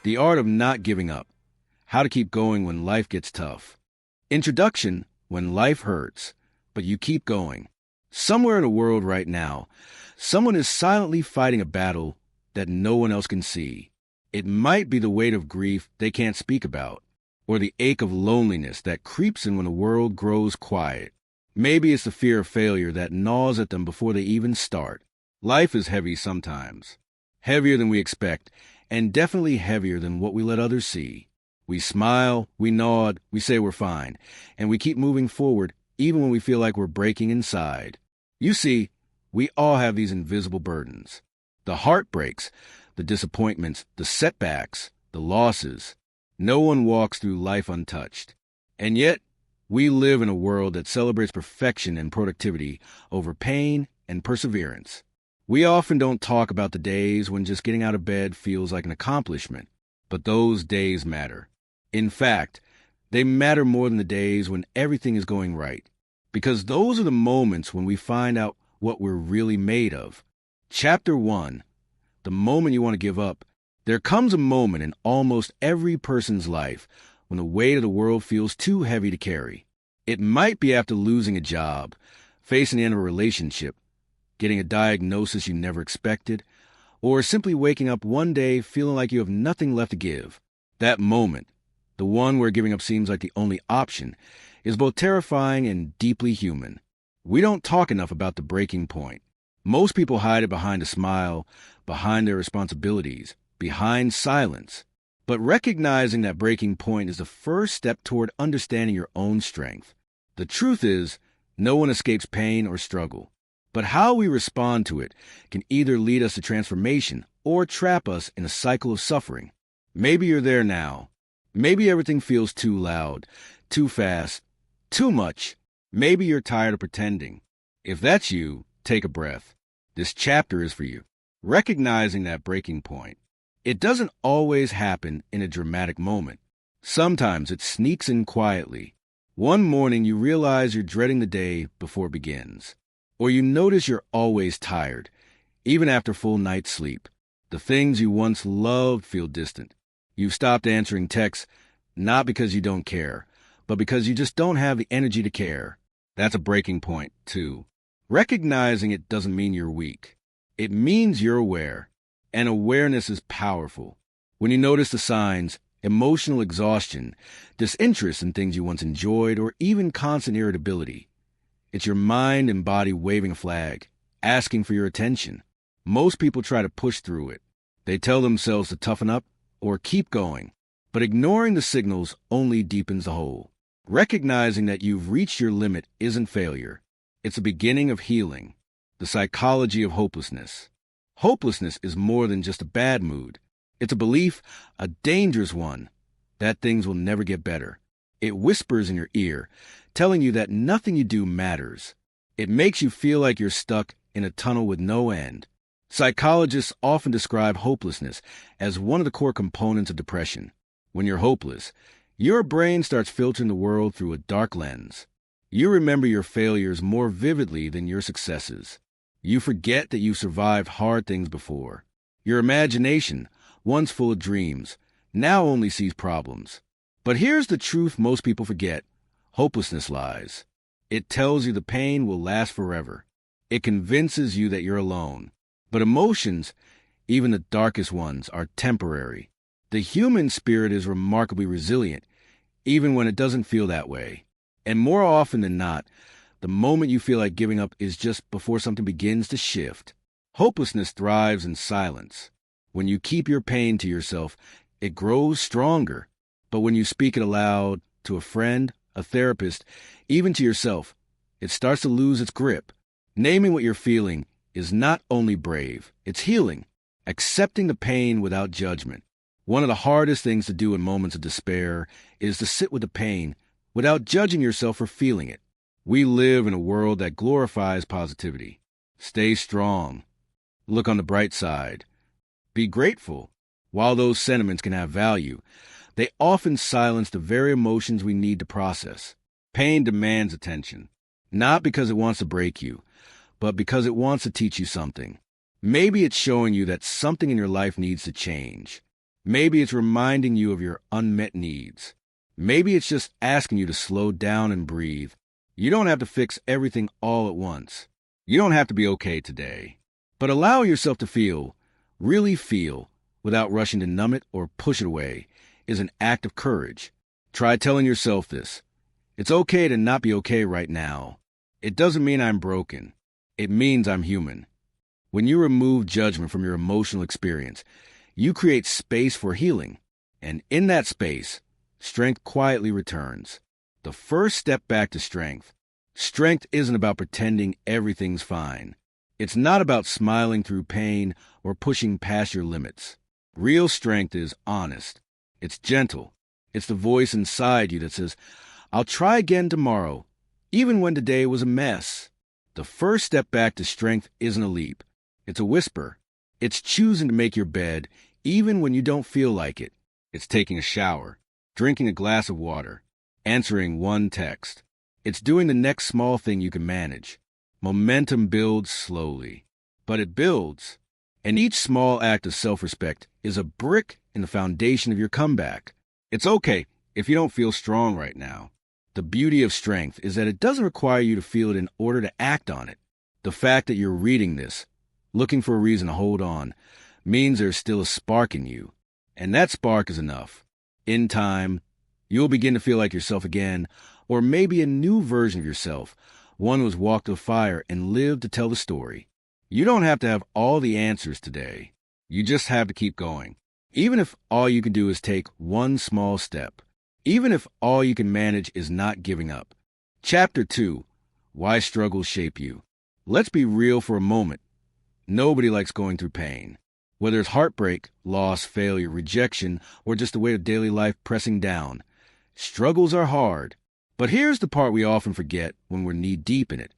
The Art of Not Giving Up. How to Keep Going When Life Gets Tough. Introduction: When life hurts, but you keep going. Somewhere in the world right now, someone is silently fighting a battle that no one else can see. It might be the weight of grief they can't speak about, or the ache of loneliness that creeps in when the world grows quiet. Maybe it's the fear of failure that gnaws at them before they even start. Life is heavy sometimes, heavier than we expect, and definitely heavier than what we let others see. We smile, we nod, we say we're fine, and we keep moving forward even when we feel like we're breaking inside. You see, we all have these invisible burdens. The heartbreaks, the disappointments, the setbacks, the losses. No one walks through life untouched. And yet, we live in a world that celebrates perfection and productivity over pain and perseverance. We often don't talk about the days when just getting out of bed feels like an accomplishment, but those days matter. In fact, they matter more than the days when everything is going right, because those are the moments when we find out what we're really made of. Chapter 1, the moment you want to give up. There comes a moment in almost every person's life when the weight of the world feels too heavy to carry. It might be after losing a job, facing the end of a relationship, getting a diagnosis you never expected, or simply waking up one day feeling like you have nothing left to give. That moment, the one where giving up seems like the only option, is both terrifying and deeply human. We don't talk enough about the breaking point. Most people hide it behind a smile, behind their responsibilities, behind silence. But recognizing that breaking point is the first step toward understanding your own strength. The truth is, no one escapes pain or struggle. But how we respond to it can either lead us to transformation or trap us in a cycle of suffering. Maybe you're there now. Maybe everything feels too loud, too fast, too much. Maybe you're tired of pretending. If that's you, take a breath. This chapter is for you. Recognizing that breaking point. It doesn't always happen in a dramatic moment. Sometimes it sneaks in quietly. One morning you realize you're dreading the day before it begins. Or you notice you're always tired, even after full night's sleep. The things you once loved feel distant. You've stopped answering texts, not because you don't care, but because you just don't have the energy to care. That's a breaking point, too. Recognizing it doesn't mean you're weak. It means you're aware. And awareness is powerful. When you notice the signs, emotional exhaustion, disinterest in things you once enjoyed, or even constant irritability, it's your mind and body waving a flag, asking for your attention. Most people try to push through it. They tell themselves to toughen up or keep going, but ignoring the signals only deepens the hole. Recognizing that you've reached your limit isn't failure. It's a beginning of healing. The psychology of hopelessness. Hopelessness is more than just a bad mood. It's a belief, a dangerous one, that things will never get better. It whispers in your ear, telling you that nothing you do matters. It makes you feel like you're stuck in a tunnel with no end. Psychologists often describe hopelessness as one of the core components of depression. When you're hopeless, your brain starts filtering the world through a dark lens. You remember your failures more vividly than your successes. You forget that you've survived hard things before. Your imagination, once full of dreams, now only sees problems. But here's the truth most people forget. Hopelessness lies. It tells you the pain will last forever. It convinces you that you're alone. But emotions, even the darkest ones, are temporary. The human spirit is remarkably resilient, even when it doesn't feel that way. And more often than not, the moment you feel like giving up is just before something begins to shift. Hopelessness thrives in silence. When you keep your pain to yourself, it grows stronger. But when you speak it aloud, to a friend, a therapist, even to yourself, it starts to lose its grip. Naming what you're feeling is not only brave, it's healing. Accepting the pain without judgment. One of the hardest things to do in moments of despair is to sit with the pain without judging yourself for feeling it. We live in a world that glorifies positivity. Stay strong. Look on the bright side. Be grateful. While those sentiments can have value, they often silence the very emotions we need to process. Pain demands attention, not because it wants to break you, but because it wants to teach you something. Maybe it's showing you that something in your life needs to change. Maybe it's reminding you of your unmet needs. Maybe it's just asking you to slow down and breathe. You don't have to fix everything all at once. You don't have to be okay today. But allow yourself to feel, really feel, without rushing to numb it or push it away, is an act of courage. Try telling yourself this. It's okay to not be okay right now. It doesn't mean I'm broken. It means I'm human. When you remove judgment from your emotional experience, you create space for healing. And in that space, strength quietly returns. The first step back to strength. Strength isn't about pretending everything's fine. It's not about smiling through pain or pushing past your limits. Real strength is honest. It's gentle. It's the voice inside you that says, I'll try again tomorrow, even when today was a mess. The first step back to strength isn't a leap. It's a whisper. It's choosing to make your bed even when you don't feel like it. It's taking a shower, drinking a glass of water, answering one text. It's doing the next small thing you can manage. Momentum builds slowly, but it builds. And each small act of self-respect is a brick in the foundation of your comeback. It's okay if you don't feel strong right now. The beauty of strength is that it doesn't require you to feel it in order to act on it. The fact that you're reading this, looking for a reason to hold on, means there's still a spark in you. And that spark is enough. In time, you'll begin to feel like yourself again, or maybe a new version of yourself, one who's walked the fire and lived to tell the story. You don't have to have all the answers today. You just have to keep going. Even if all you can do is take one small step. Even if all you can manage is not giving up. Chapter 2. Why Struggles Shape You. Let's be real for a moment. Nobody likes going through pain. Whether it's heartbreak, loss, failure, rejection, or just the weight of daily life pressing down. Struggles are hard. But here's the part we often forget when we're knee-deep in it.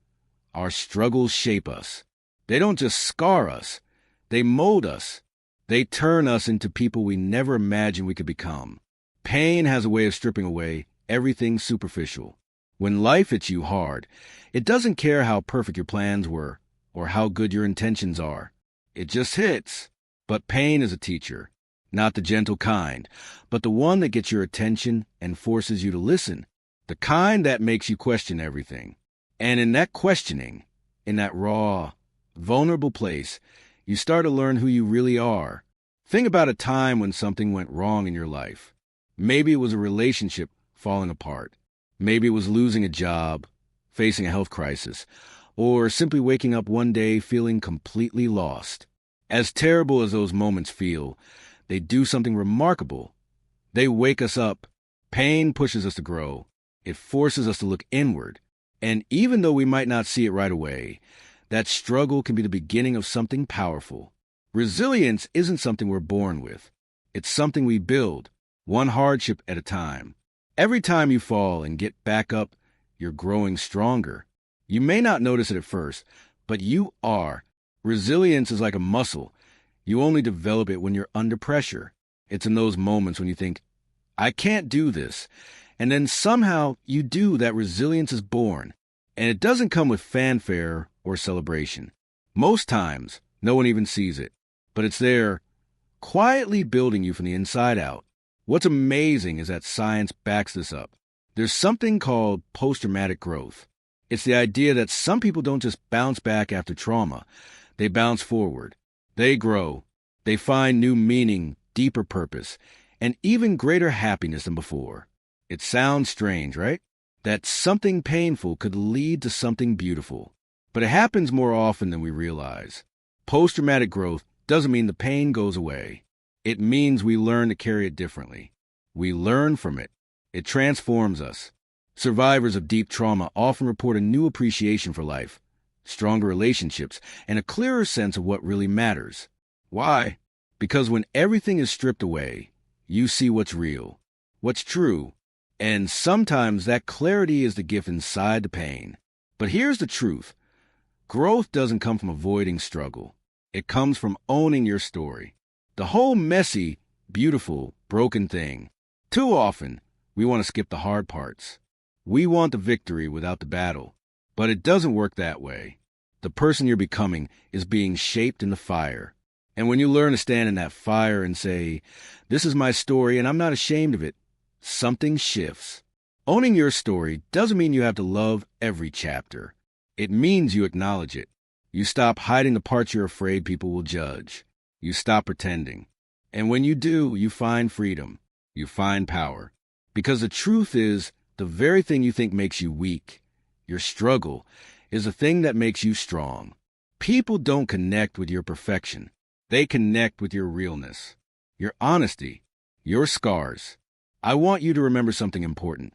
Our struggles shape us. They don't just scar us. They mold us. They turn us into people we never imagined we could become. Pain has a way of stripping away everything superficial. When life hits you hard, it doesn't care how perfect your plans were or how good your intentions are. It just hits. But pain is a teacher, not the gentle kind, but the one that gets your attention and forces you to listen, the kind that makes you question everything. And in that questioning, in that raw, vulnerable place, you start to learn who you really are. Think about a time when something went wrong in your life. Maybe it was a relationship falling apart. Maybe it was losing a job, facing a health crisis, or simply waking up one day feeling completely lost. As terrible as those moments feel, they do something remarkable. They wake us up. Pain pushes us to grow. It forces us to look inward. And even though we might not see it right away, that struggle can be the beginning of something powerful. Resilience isn't something we're born with. It's something we build, one hardship at a time. Every time you fall and get back up, you're growing stronger. You may not notice it at first, but you are. Resilience is like a muscle. You only develop it when you're under pressure. It's in those moments when you think, I can't do this. And then somehow you do. That resilience is born. And it doesn't come with fanfare or celebration. Most times, no one even sees it. But it's there, quietly building you from the inside out. What's amazing is that science backs this up. There's something called post-traumatic growth. It's the idea that some people don't just bounce back after trauma. They bounce forward. They grow. They find new meaning, deeper purpose, and even greater happiness than before. It sounds strange, right? That something painful could lead to something beautiful. But it happens more often than we realize. Post-traumatic growth doesn't mean the pain goes away. It means we learn to carry it differently. We learn from it. It transforms us. Survivors of deep trauma often report a new appreciation for life, stronger relationships, and a clearer sense of what really matters. Why? Because when everything is stripped away, you see what's real, what's true, and sometimes that clarity is the gift inside the pain. But here's the truth. Growth doesn't come from avoiding struggle. It comes from owning your story. The whole messy, beautiful, broken thing. Too often, we want to skip the hard parts. We want the victory without the battle. But it doesn't work that way. The person you're becoming is being shaped in the fire. And when you learn to stand in that fire and say, "This is my story and I'm not ashamed of it," something shifts. Owning your story doesn't mean you have to love every chapter. It means you acknowledge it. You stop hiding the parts you're afraid people will judge. You stop pretending. And when you do, you find freedom. You find power. Because the truth is, the very thing you think makes you weak, your struggle, is the thing that makes you strong. People don't connect with your perfection. They connect with your realness, your honesty, your scars. I want you to remember something important.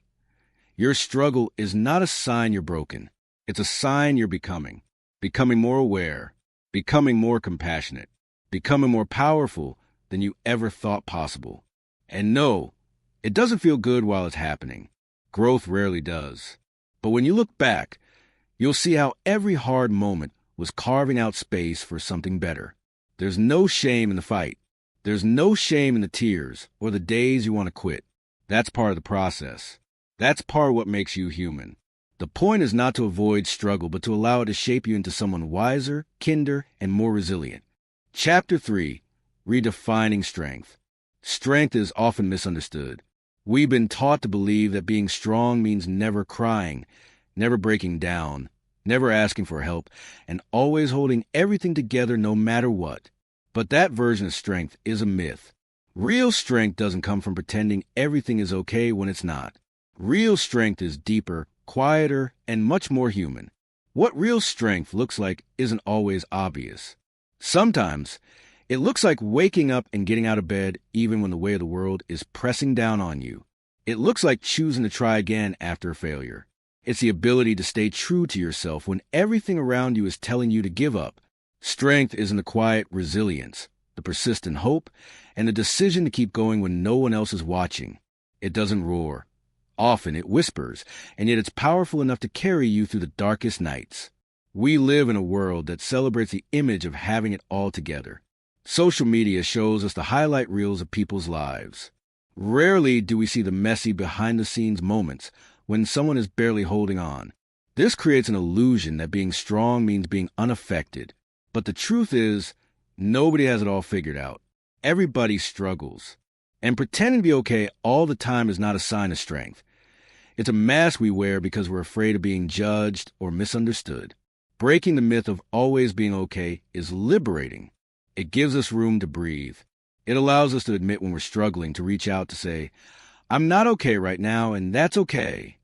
Your struggle is not a sign you're broken. It's a sign you're becoming more aware, becoming more compassionate, becoming more powerful than you ever thought possible. And no, it doesn't feel good while it's happening. Growth rarely does. But when you look back, you'll see how every hard moment was carving out space for something better. There's no shame in the fight. There's no shame in the tears or the days you want to quit. That's part of the process. That's part of what makes you human. The point is not to avoid struggle, but to allow it to shape you into someone wiser, kinder, and more resilient. Chapter 3, Redefining Strength. Strength is often misunderstood. We've been taught to believe that being strong means never crying, never breaking down, never asking for help, and always holding everything together no matter what. But that version of strength is a myth. Real strength doesn't come from pretending everything is okay when it's not. Real strength is deeper, quieter, and much more human. What real strength looks like isn't always obvious. Sometimes, it looks like waking up and getting out of bed even when the weight of the world is pressing down on you. It looks like choosing to try again after a failure. It's the ability to stay true to yourself when everything around you is telling you to give up. Strength is in the quiet resilience, the persistent hope, and the decision to keep going when no one else is watching. It doesn't roar. Often it whispers, and yet it's powerful enough to carry you through the darkest nights. We live in a world that celebrates the image of having it all together. Social media shows us the highlight reels of people's lives. Rarely do we see the messy behind-the-scenes moments when someone is barely holding on. This creates an illusion that being strong means being unaffected. But the truth is, nobody has it all figured out. Everybody struggles. And pretending to be okay all the time is not a sign of strength. It's a mask we wear because we're afraid of being judged or misunderstood. Breaking the myth of always being okay is liberating. It gives us room to breathe. It allows us to admit when we're struggling, to reach out to say, "I'm not okay right now, and that's okay."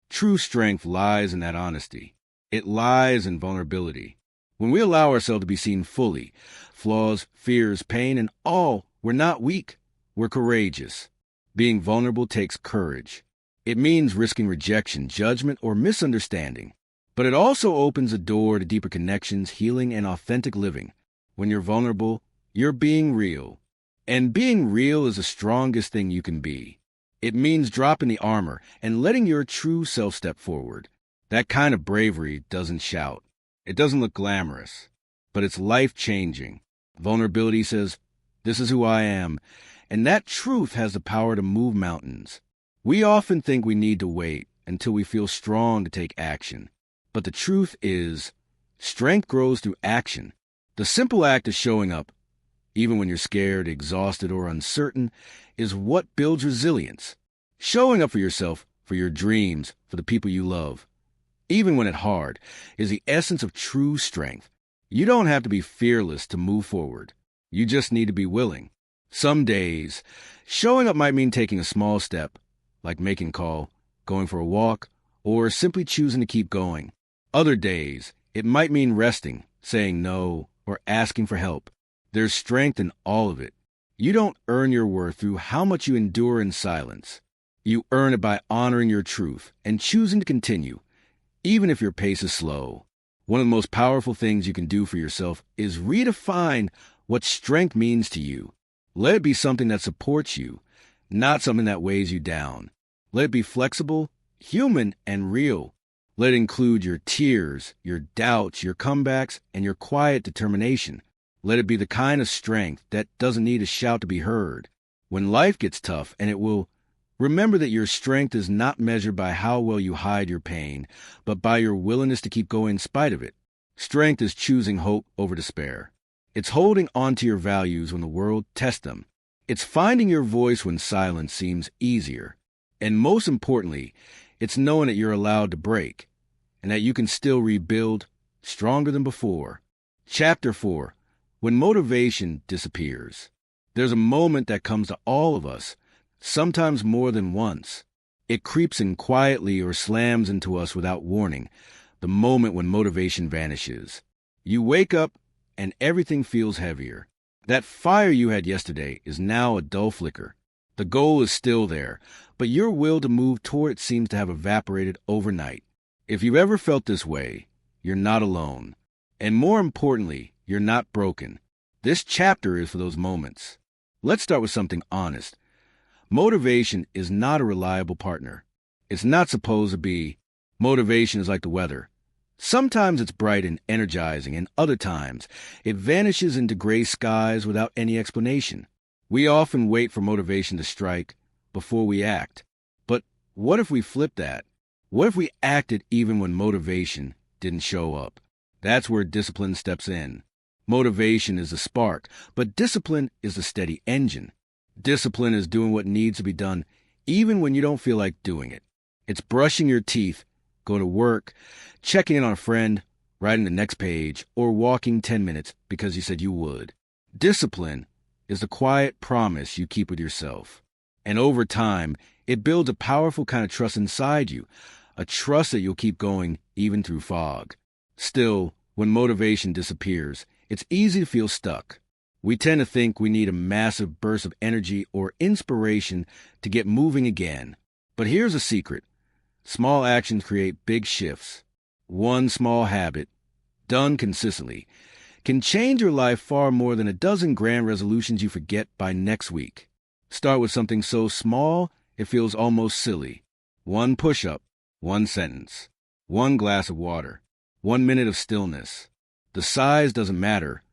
True strength lies in that honesty. It lies in vulnerability. When we allow ourselves to be seen fully, flaws, fears, pain, and all, we're not weak. We're courageous. Being vulnerable takes courage. It means risking rejection, judgment, or misunderstanding. But it also opens a door to deeper connections, healing, and authentic living. When you're vulnerable, you're being real. And being real is the strongest thing you can be. It means dropping the armor and letting your true self step forward. That kind of bravery doesn't shout. It doesn't look glamorous. But it's life-changing. Vulnerability says, "This is who I am." And that truth has the power to move mountains. We often think we need to wait until we feel strong to take action. But the truth is, strength grows through action. The simple act of showing up, even when you're scared, exhausted, or uncertain, is what builds resilience. Showing up for yourself, for your dreams, for the people you love, even when it's hard, is the essence of true strength. You don't have to be fearless to move forward. You just need to be willing. Some days, showing up might mean taking a small step, like making a call, going for a walk, or simply choosing to keep going. Other days, it might mean resting, saying no, or asking for help. There's strength in all of it. You don't earn your worth through how much you endure in silence. You earn it by honoring your truth and choosing to continue, even if your pace is slow. One of the most powerful things you can do for yourself is redefine what strength means to you. Let it be something that supports you, not something that weighs you down. Let it be flexible, human, and real. Let it include your tears, your doubts, your comebacks, and your quiet determination. Let it be the kind of strength that doesn't need a shout to be heard. When life gets tough, and it will, remember that your strength is not measured by how well you hide your pain, but by your willingness to keep going in spite of it. Strength is choosing hope over despair. It's holding on to your values when the world tests them. It's finding your voice when silence seems easier. And most importantly, it's knowing that you're allowed to break and that you can still rebuild stronger than before. Chapter 4. When motivation disappears. There's a moment that comes to all of us, sometimes more than once. It creeps in quietly or slams into us without warning, the moment when motivation vanishes. You wake up and everything feels heavier. That fire you had yesterday is now a dull flicker. The goal is still there, but your will to move toward it seems to have evaporated overnight. If you've ever felt this way, you're not alone. And more importantly, you're not broken. This chapter is for those moments. Let's start with something honest. Motivation is not a reliable partner. It's not supposed to be. Motivation is like the weather. Sometimes it's bright and energizing, and other times it vanishes into gray skies without any explanation. We often wait for motivation to strike before we act. But what if we flip that? What if we acted even when motivation didn't show up? That's where discipline steps in. Motivation is the spark, but discipline is the steady engine. Discipline is doing what needs to be done even when you don't feel like doing it. It's brushing your teeth, going to work, checking in on a friend, writing the next page, or walking 10 minutes because you said you would. Discipline is the quiet promise you keep with yourself. And over time, it builds a powerful kind of trust inside you, a trust that you'll keep going even through fog. Still, when motivation disappears, it's easy to feel stuck. We tend to think we need a massive burst of energy or inspiration to get moving again. But here's a secret. Small actions create big shifts. One small habit, done consistently, can change your life far more than a dozen grand resolutions you forget by next week. Start with something so small it feels almost silly. One push-up, one sentence, one glass of water, 1 minute of stillness. The size doesn't matter.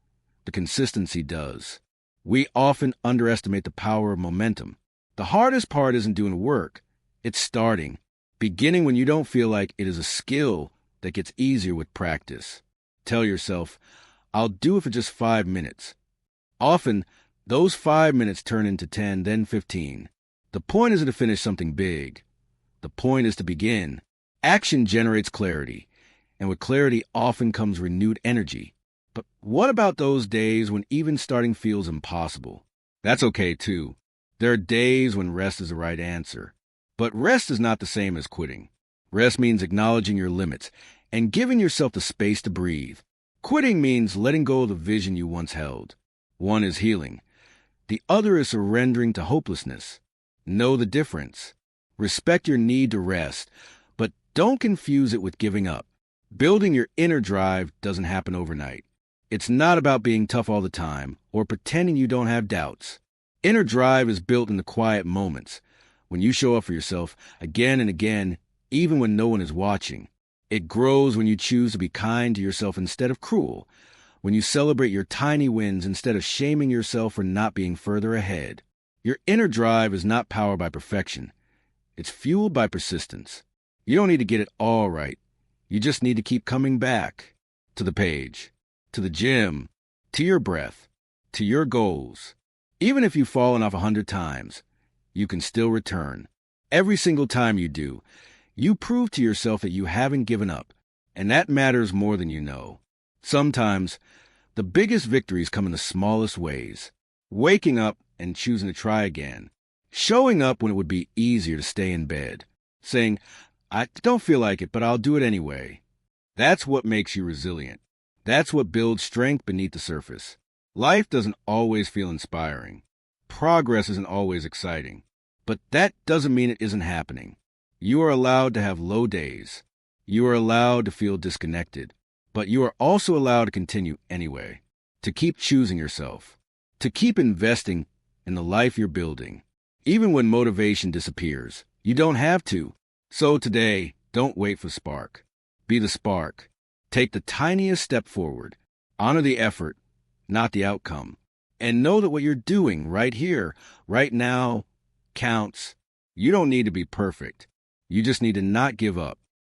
The consistency does. We often underestimate the power of momentum. The hardest part isn't doing the work. It's starting. Beginning when you don't feel like it is a skill that gets easier with practice. Tell yourself, I'll do it for just 5 minutes. Often, those 5 minutes turn into 10, then 15. The point isn't to finish something big. The point is to begin. Action generates clarity, and with clarity often comes renewed energy. But what about those days when even starting feels impossible? That's okay, too. There are days when rest is the right answer. But rest is not the same as quitting. Rest means acknowledging your limits and giving yourself the space to breathe. Quitting means letting go of the vision you once held. One is healing. The other is surrendering to hopelessness. Know the difference. Respect your need to rest, but don't confuse it with giving up. Building your inner drive doesn't happen overnight. It's not about being tough all the time or pretending you don't have doubts. Inner drive is built in the quiet moments, when you show up for yourself again and again, even when no one is watching. It grows when you choose to be kind to yourself instead of cruel, when you celebrate your tiny wins instead of shaming yourself for not being further ahead. Your inner drive is not powered by perfection. It's fueled by persistence. You don't need to get it all right. You just need to keep coming back to the page, to the gym, to your breath, to your goals. Even if you've fallen off 100 times, you can still return. Every single time you do, you prove to yourself that you haven't given up, and that matters more than you know. Sometimes, the biggest victories come in the smallest ways. Waking up and choosing to try again. Showing up when it would be easier to stay in bed. Saying, I don't feel like it, but I'll do it anyway. That's what makes you resilient. That's what builds strength beneath the surface. Life doesn't always feel inspiring. Progress isn't always exciting. But that doesn't mean it isn't happening. You are allowed to have low days. You are allowed to feel disconnected. But you are also allowed to continue anyway. To keep choosing yourself. To keep investing in the life you're building. Even when motivation disappears, you don't have to. So today, don't wait for spark. Be the spark. Take the tiniest step forward. Honor the effort, not the outcome. And know that what you're doing right here, right now, counts. You don't need to be perfect. You just need to not give up.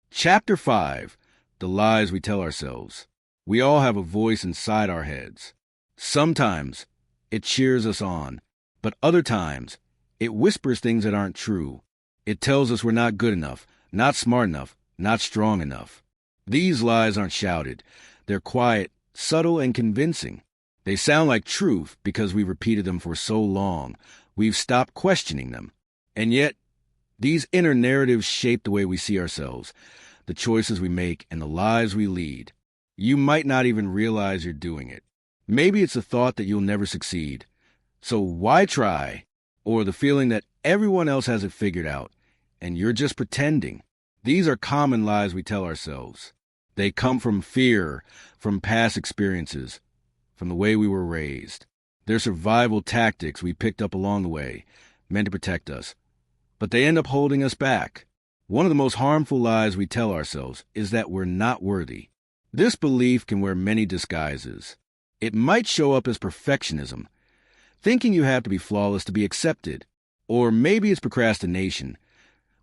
Chapter 5, The Lies We Tell Ourselves. We all have a voice inside our heads. Sometimes it cheers us on, but other times it whispers things that aren't true. It tells us we're not good enough, not smart enough, not strong enough. These lies aren't shouted. They're quiet, subtle, and convincing. They sound like truth because we've repeated them for so long. We've stopped questioning them. And yet, these inner narratives shape the way we see ourselves, the choices we make, and the lives we lead. You might not even realize you're doing it. Maybe it's the thought that you'll never succeed. So why try? Or the feeling that everyone else has it figured out, and you're just pretending. These are common lies we tell ourselves. They come from fear, from past experiences, from the way we were raised. They're survival tactics we picked up along the way, meant to protect us. But they end up holding us back. One of the most harmful lies we tell ourselves is that we're not worthy. This belief can wear many disguises. It might show up as perfectionism, thinking you have to be flawless to be accepted. Or maybe it's procrastination,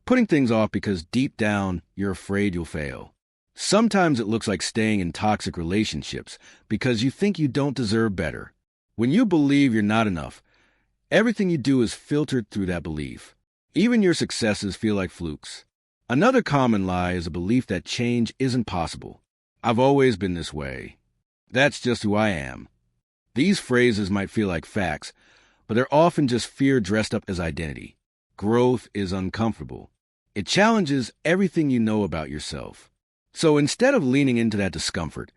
putting things off because deep down you're afraid you'll fail. Sometimes it looks like staying in toxic relationships because you think you don't deserve better. When you believe you're not enough, everything you do is filtered through that belief. Even your successes feel like flukes. Another common lie is a belief that change isn't possible. I've always been this way. That's just who I am. These phrases might feel like facts, but they're often just fear dressed up as identity. Growth is uncomfortable. It challenges everything you know about yourself. So instead of leaning into that discomfort,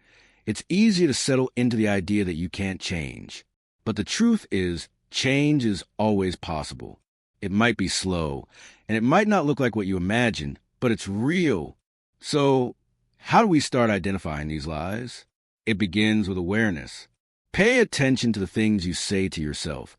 it's easier to settle into the idea that you can't change. But the truth is, change is always possible. It might be slow, and it might not look like what you imagine, but it's real. So, how do we start identifying these lies? It begins with awareness. Pay attention to the things you say to yourself,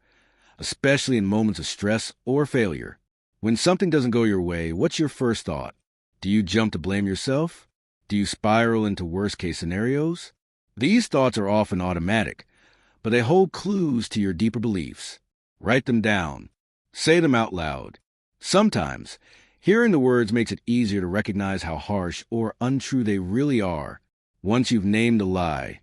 especially in moments of stress or failure. When something doesn't go your way, what's your first thought? Do you jump to blame yourself? Do you spiral into worst-case scenarios? These thoughts are often automatic, but they hold clues to your deeper beliefs. Write them down. Say them out loud. Sometimes, hearing the words makes it easier to recognize how harsh or untrue they really are. Once you've named a lie,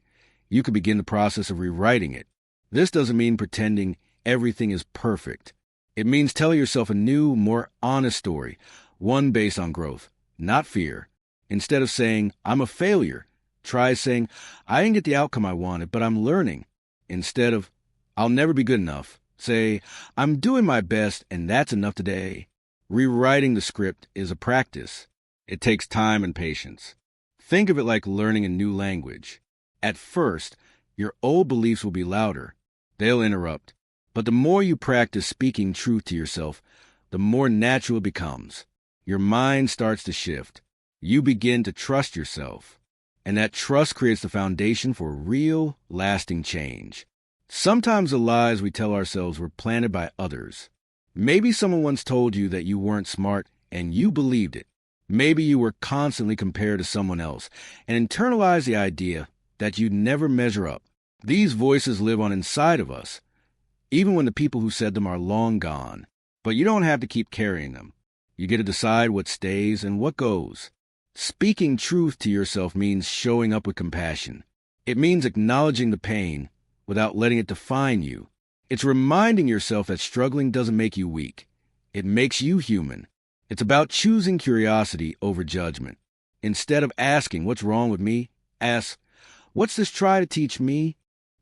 you can begin the process of rewriting it. This doesn't mean pretending everything is perfect. It means telling yourself a new, more honest story, one based on growth, not fear. Instead of saying, I'm a failure, try saying, I didn't get the outcome I wanted, but I'm learning. Instead of, I'll never be good enough, say, I'm doing my best and that's enough today. Rewriting the script is a practice. It takes time and patience. Think of it like learning a new language. At first, your old beliefs will be louder. They'll interrupt. But the more you practice speaking truth to yourself, the more natural it becomes. Your mind starts to shift. You begin to trust yourself. And that trust creates the foundation for real, lasting change. Sometimes the lies we tell ourselves were planted by others. Maybe someone once told you that you weren't smart and you believed it. Maybe you were constantly compared to someone else and internalized the idea that you'd never measure up. These voices live on inside of us, even when the people who said them are long gone. But you don't have to keep carrying them. You get to decide what stays and what goes. Speaking truth to yourself means showing up with compassion. It means acknowledging the pain without letting it define you. It's reminding yourself that struggling doesn't make you weak. It makes you human. It's about choosing curiosity over judgment. Instead of asking, what's wrong with me? Ask, what's this try to teach me?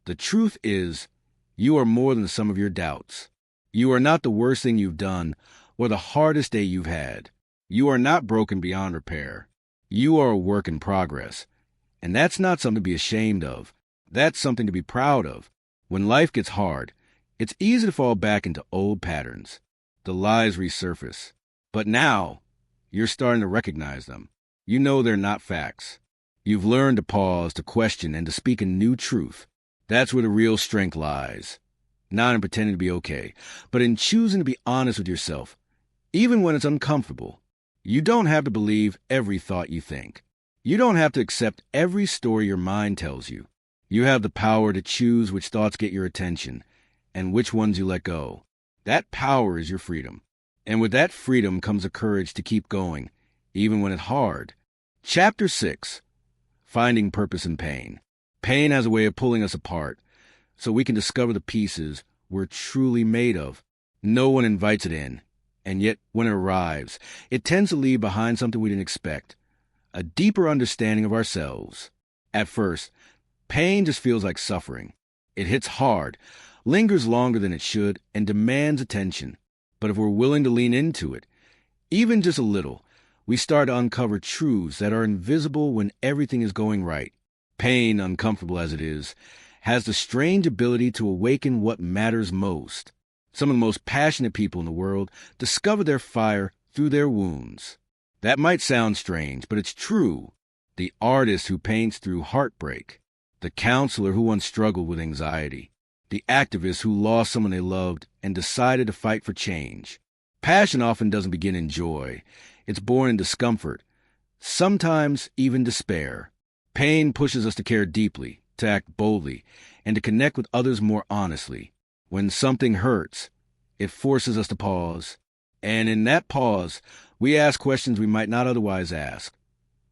The truth is, you are more than the sum of your doubts. You are not the worst thing you've done or the hardest day you've had. You are not broken beyond repair. You are a work in progress. And that's not something to be ashamed of. That's something to be proud of. When life gets hard, it's easy to fall back into old patterns. The lies resurface. But now, you're starting to recognize them. You know they're not facts. You've learned to pause, to question, and to speak a new truth. That's where the real strength lies. Not in pretending to be okay, but in choosing to be honest with yourself, even when it's uncomfortable. You don't have to believe every thought you think. You don't have to accept every story your mind tells you. You have the power to choose which thoughts get your attention and which ones you let go. That power is your freedom. And with that freedom comes a courage to keep going, even when it's hard. Chapter 6. Finding Purpose in Pain. Pain has a way of pulling us apart, so we can discover the pieces we're truly made of. No one invites it in, and yet when it arrives, it tends to leave behind something we didn't expect, a deeper understanding of ourselves. At first, pain just feels like suffering. It hits hard, lingers longer than it should, and demands attention. But if we're willing to lean into it, even just a little, we start to uncover truths that are invisible when everything is going right. Pain, uncomfortable as it is, has the strange ability to awaken what matters most. Some of the most passionate people in the world discover their fire through their wounds. That might sound strange, but it's true. The artist who paints through heartbreak, the counselor who once struggled with anxiety, the activist who lost someone they loved and decided to fight for change. Passion often doesn't begin in joy. It's born in discomfort, sometimes even despair. Pain pushes us to care deeply, to act boldly, and to connect with others more honestly. When something hurts, it forces us to pause. And in that pause, we ask questions we might not otherwise ask.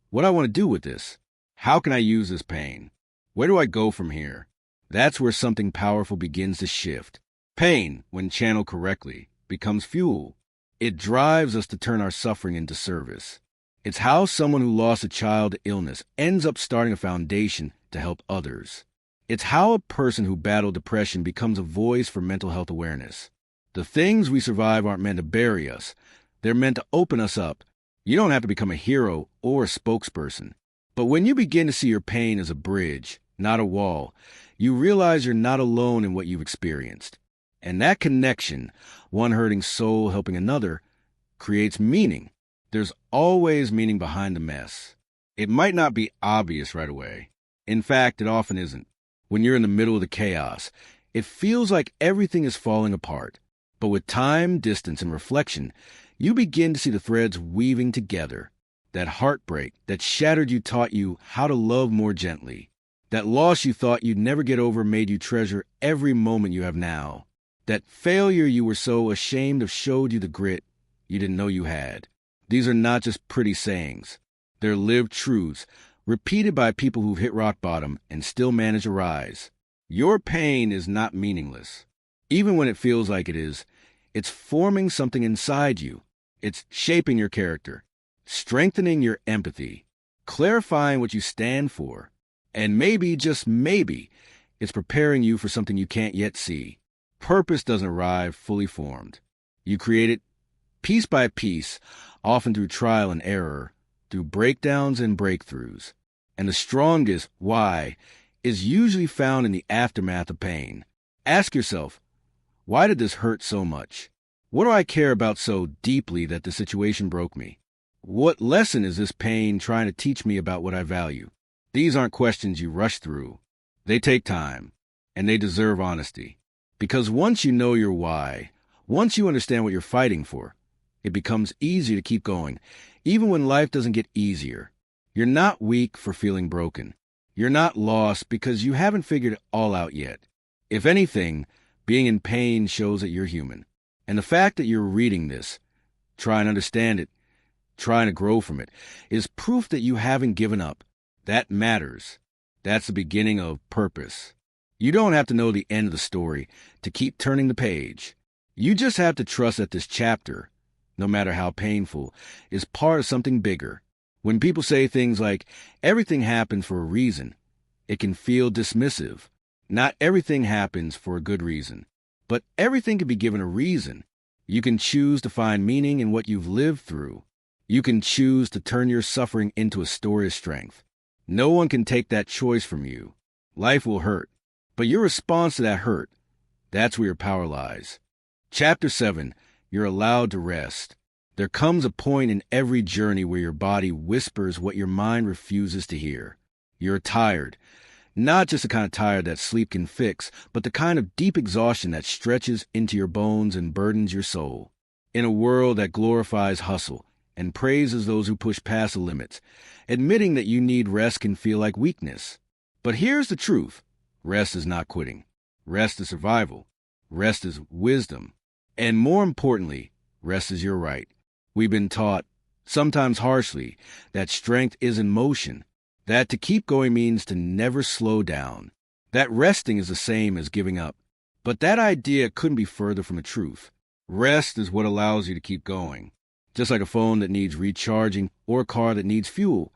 What do I want to do with this? How can I use this pain? Where do I go from here? That's where something powerful begins to shift. Pain, when channeled correctly, becomes fuel. It drives us to turn our suffering into service. It's how someone who lost a child to illness ends up starting a foundation to help others. It's how a person who battled depression becomes a voice for mental health awareness. The things we survive aren't meant to bury us. They're meant to open us up. You don't have to become a hero or a spokesperson. But when you begin to see your pain as a bridge, not a wall, you realize you're not alone in what you've experienced. And that connection, one hurting soul helping another, creates meaning. There's always meaning behind the mess. It might not be obvious right away. In fact, it often isn't. When you're in the middle of the chaos, it feels like everything is falling apart. But with time, distance, and reflection, you begin to see the threads weaving together. That heartbreak that shattered you taught you how to love more gently. That loss you thought you'd never get over made you treasure every moment you have now. That failure you were so ashamed of showed you the grit you didn't know you had. These are not just pretty sayings. They're lived truths, repeated by people who've hit rock bottom and still manage to rise. Your pain is not meaningless. Even when it feels like it is, it's forming something inside you. It's shaping your character, strengthening your empathy, clarifying what you stand for. And maybe, just maybe, it's preparing you for something you can't yet see. Purpose doesn't arrive fully formed. You create it piece by piece, often through trial and error, through breakdowns and breakthroughs. And the strongest why is usually found in the aftermath of pain. Ask yourself, why did this hurt so much? What do I care about so deeply that the situation broke me? What lesson is this pain trying to teach me about what I value? These aren't questions you rush through. They take time, and they deserve honesty. Because once you know your why, once you understand what you're fighting for, it becomes easier to keep going, even when life doesn't get easier. You're not weak for feeling broken. You're not lost because you haven't figured it all out yet. If anything, being in pain shows that you're human. And the fact that you're reading this, trying to understand it, trying to grow from it, is proof that you haven't given up. That matters. That's the beginning of purpose. You don't have to know the end of the story to keep turning the page. You just have to trust that this chapter, no matter how painful, is part of something bigger. When people say things like, everything happens for a reason, it can feel dismissive. Not everything happens for a good reason, but everything can be given a reason. You can choose to find meaning in what you've lived through. You can choose to turn your suffering into a story of strength. No one can take that choice from you. Life will hurt, but your response to that hurt, that's where your power lies. Chapter 7, you're allowed to rest. There comes a point in every journey where your body whispers what your mind refuses to hear. You're tired. Not just the kind of tired that sleep can fix, but the kind of deep exhaustion that stretches into your bones and burdens your soul. In a world that glorifies hustle and praises those who push past the limits, admitting that you need rest can feel like weakness. But here's the truth. Rest is not quitting. Rest is survival. Rest is wisdom. And more importantly, rest is your right. We've been taught, sometimes harshly, that strength is in motion, that to keep going means to never slow down, that resting is the same as giving up. But that idea couldn't be further from the truth. Rest is what allows you to keep going. Just like a phone that needs recharging or a car that needs fuel,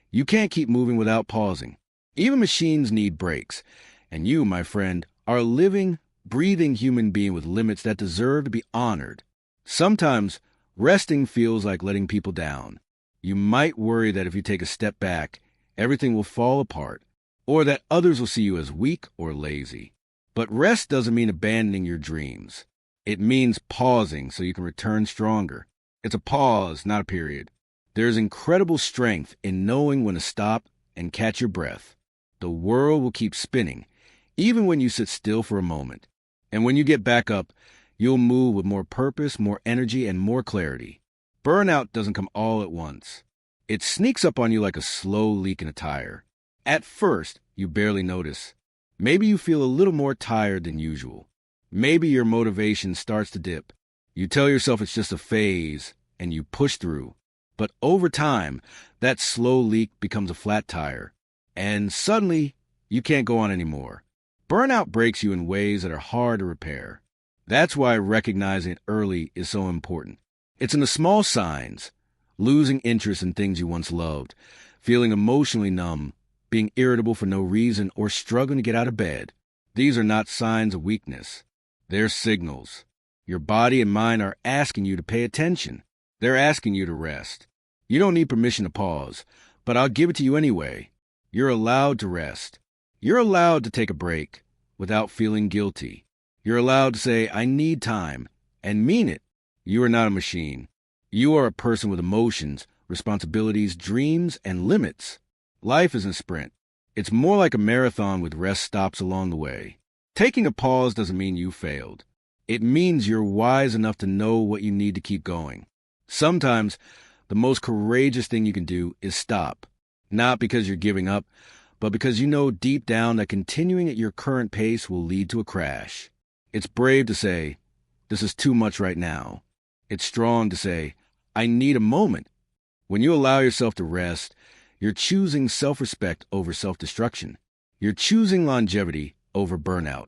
you can't keep moving without pausing. Even machines need breaks. And you, my friend, are a living, breathing human being with limits that deserve to be honored. Sometimes, resting feels like letting people down. You might worry that if you take a step back, everything will fall apart, or that others will see you as weak or lazy. But rest doesn't mean abandoning your dreams. It means pausing so you can return stronger. It's a pause, not a period. There's incredible strength in knowing when to stop and catch your breath. The world will keep spinning, even when you sit still for a moment. And when you get back up, you'll move with more purpose, more energy, and more clarity. Burnout doesn't come all at once. It sneaks up on you like a slow leak in a tire. At first, you barely notice. Maybe you feel a little more tired than usual. Maybe your motivation starts to dip. You tell yourself it's just a phase, and you push through. But over time, that slow leak becomes a flat tire. And suddenly, you can't go on anymore. Burnout breaks you in ways that are hard to repair. That's why recognizing it early is so important. It's in the small signs, losing interest in things you once loved, feeling emotionally numb, being irritable for no reason, or struggling to get out of bed. These are not signs of weakness. They're signals. Your body and mind are asking you to pay attention. They're asking you to rest. You don't need permission to pause, but I'll give it to you anyway. You're allowed to rest. You're allowed to take a break without feeling guilty. You're allowed to say, I need time, and mean it. You are not a machine. You are a person with emotions, responsibilities, dreams, and limits. Life isn't a sprint. It's more like a marathon with rest stops along the way. Taking a pause doesn't mean you failed. It means you're wise enough to know what you need to keep going. Sometimes, the most courageous thing you can do is stop. Not because you're giving up, but because you know deep down that continuing at your current pace will lead to a crash. It's brave to say, this is too much right now. It's strong to say, I need a moment. When you allow yourself to rest, you're choosing self-respect over self-destruction. You're choosing longevity over burnout.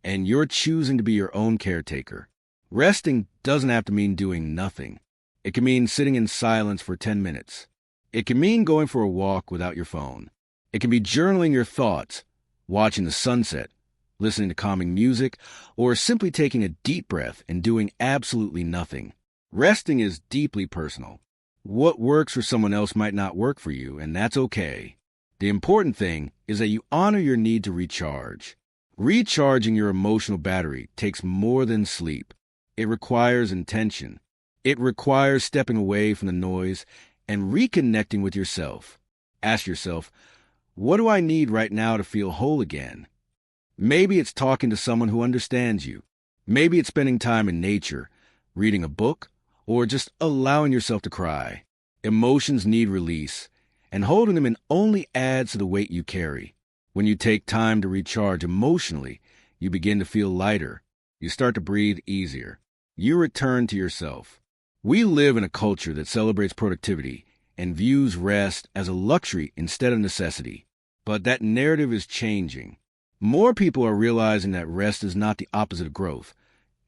And you're choosing to be your own caretaker. Resting doesn't have to mean doing nothing. It can mean sitting in silence for 10 minutes. It can mean going for a walk without your phone. It can be journaling your thoughts, watching the sunset, listening to calming music, or simply taking a deep breath and doing absolutely nothing. Resting is deeply personal. What works for someone else might not work for you, and that's okay. The important thing is that you honor your need to recharge. Recharging your emotional battery takes more than sleep. It requires intention. It requires stepping away from the noise and reconnecting with yourself. Ask yourself, what do I need right now to feel whole again? Maybe it's talking to someone who understands you. Maybe it's spending time in nature, reading a book, or just allowing yourself to cry. Emotions need release, and holding them in only adds to the weight you carry. When you take time to recharge emotionally, you begin to feel lighter. You start to breathe easier. You return to yourself. We live in a culture that celebrates productivity and views rest as a luxury instead of necessity. But that narrative is changing. More people are realizing that rest is not the opposite of growth.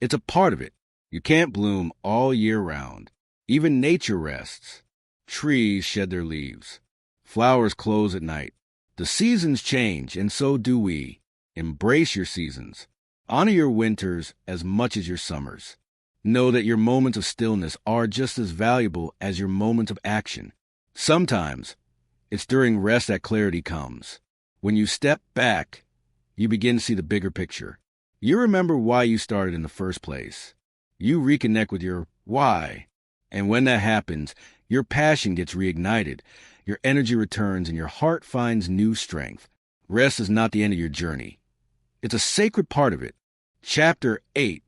It's a part of it. You can't bloom all year round. Even nature rests. Trees shed their leaves. Flowers close at night. The seasons change, and so do we. Embrace your seasons. Honor your winters as much as your summers. Know that your moments of stillness are just as valuable as your moments of action. Sometimes, it's during rest that clarity comes. When you step back, you begin to see the bigger picture. You remember why you started in the first place. You reconnect with your why. And when that happens, your passion gets reignited, your energy returns, and your heart finds new strength. Rest is not the end of your journey. It's a sacred part of it. Chapter 8,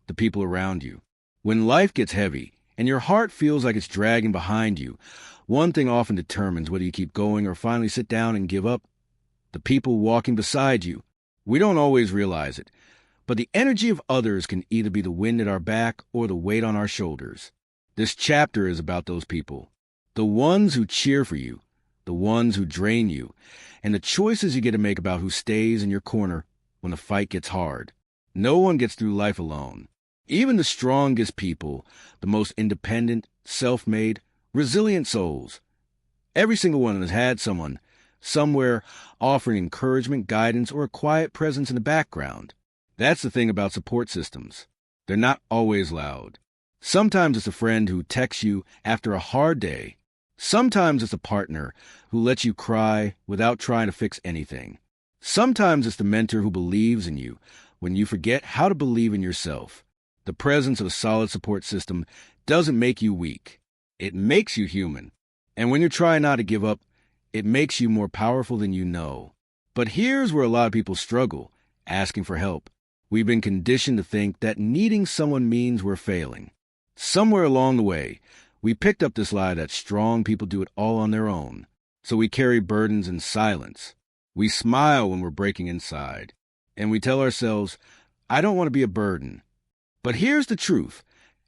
the people around you. When life gets heavy and your heart feels like it's dragging behind you, one thing often determines whether you keep going or finally sit down and give up. The people walking beside you. We don't always realize it, but the energy of others can either be the wind at our back or the weight on our shoulders. This chapter is about those people. The ones who cheer for you, the ones who drain you, and the choices you get to make about who stays in your corner when the fight gets hard. No one gets through life alone. Even the strongest people, the most independent, self-made, resilient souls, every single one has had someone, somewhere, offering encouragement, guidance, or a quiet presence in the background. That's the thing about support systems. They're not always loud. Sometimes it's a friend who texts you after a hard day. Sometimes it's a partner who lets you cry without trying to fix anything. Sometimes it's the mentor who believes in you when you forget how to believe in yourself. The presence of a solid support system doesn't make you weak. It makes you human. And when you're trying not to give up, it makes you more powerful than you know. But here's where a lot of people struggle, asking for help. We've been conditioned to think that needing someone means we're failing. Somewhere along the way, we picked up this lie that strong people do it all on their own. So we carry burdens in silence. We smile when we're breaking inside. And we tell ourselves, I don't want to be a burden. But here's the truth.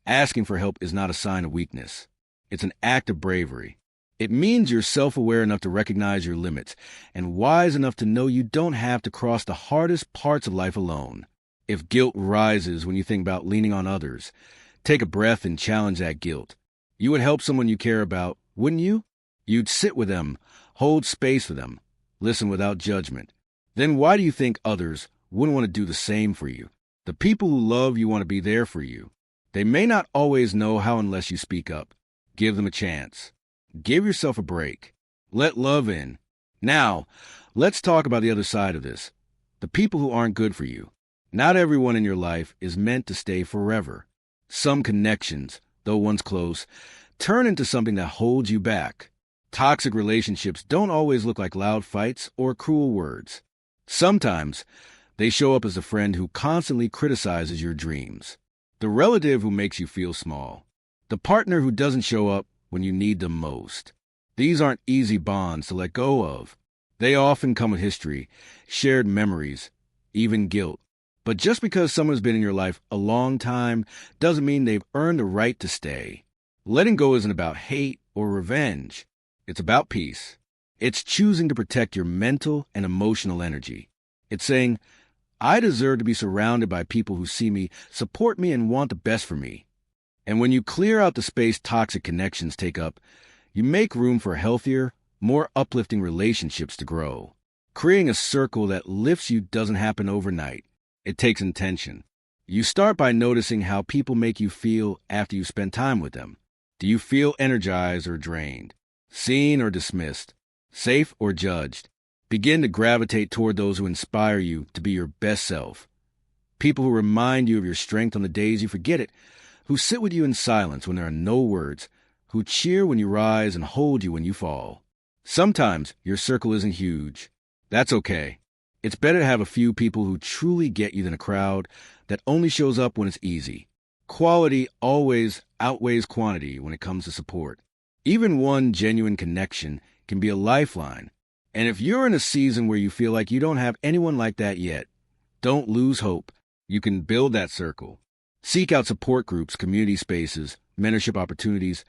Asking for help is not a sign of weakness. It's an act of bravery. It means you're self-aware enough to recognize your limits and wise enough to know you don't have to cross the hardest parts of life alone. If guilt rises when you think about leaning on others, take a breath and challenge that guilt. You would help someone you care about, wouldn't you? You'd sit with them, hold space for them, listen without judgment. Then why do you think others wouldn't want to do the same for you? The people who love you want to be there for you. They may not always know how unless you speak up. Give them a chance. Give yourself a break. Let love in. Now, let's talk about the other side of this. The people who aren't good for you. Not everyone in your life is meant to stay forever. Some connections, though once close, turn into something that holds you back. Toxic relationships don't always look like loud fights or cruel words. Sometimes, they show up as a friend who constantly criticizes your dreams. The relative who makes you feel small. The partner who doesn't show up when you need them most. These aren't easy bonds to let go of. They often come with history, shared memories, even guilt. But just because someone's been in your life a long time doesn't mean they've earned the right to stay. Letting go isn't about hate or revenge. It's about peace. It's choosing to protect your mental and emotional energy. It's saying, I deserve to be surrounded by people who see me, support me, and want the best for me. And when you clear out the space toxic connections take up, you make room for healthier, more uplifting relationships to grow. Creating a circle that lifts you doesn't happen overnight. It takes intention. You start by noticing how people make you feel after you spend time with them. Do you feel energized or drained? Seen or dismissed? Safe or judged? Begin to gravitate toward those who inspire you to be your best self. People who remind you of your strength on the days you forget it, who sit with you in silence when there are no words, who cheer when you rise and hold you when you fall. Sometimes your circle isn't huge. That's okay. It's better to have a few people who truly get you than a crowd that only shows up when it's easy. Quality always outweighs quantity when it comes to support. Even one genuine connection can be a lifeline. And if you're in a season where you feel like you don't have anyone like that yet, don't lose hope. You can build that circle. Seek out support groups, community spaces, mentorship opportunities,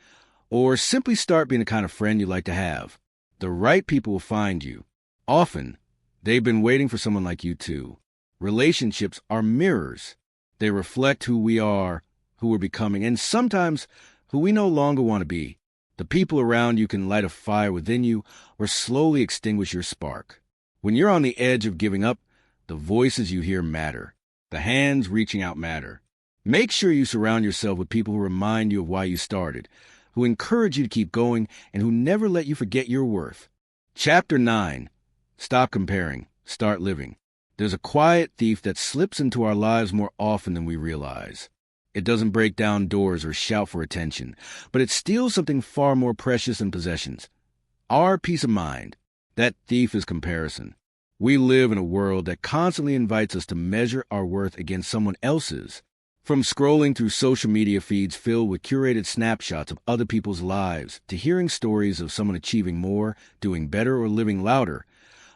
or simply start being the kind of friend you like to have. The right people will find you. Often, they've been waiting for someone like you too. Relationships are mirrors. They reflect who we are, who we're becoming, and sometimes who we no longer want to be. The people around you can light a fire within you or slowly extinguish your spark. When you're on the edge of giving up, the voices you hear matter. The hands reaching out matter. Make sure you surround yourself with people who remind you of why you started, who encourage you to keep going, and who never let you forget your worth. Chapter 9. Stop comparing. Start living. There's a quiet thief that slips into our lives more often than we realize. It doesn't break down doors or shout for attention, but it steals something far more precious than possessions. Our peace of mind. That thief is comparison. We live in a world that constantly invites us to measure our worth against someone else's. From scrolling through social media feeds filled with curated snapshots of other people's lives to hearing stories of someone achieving more, doing better, or living louder,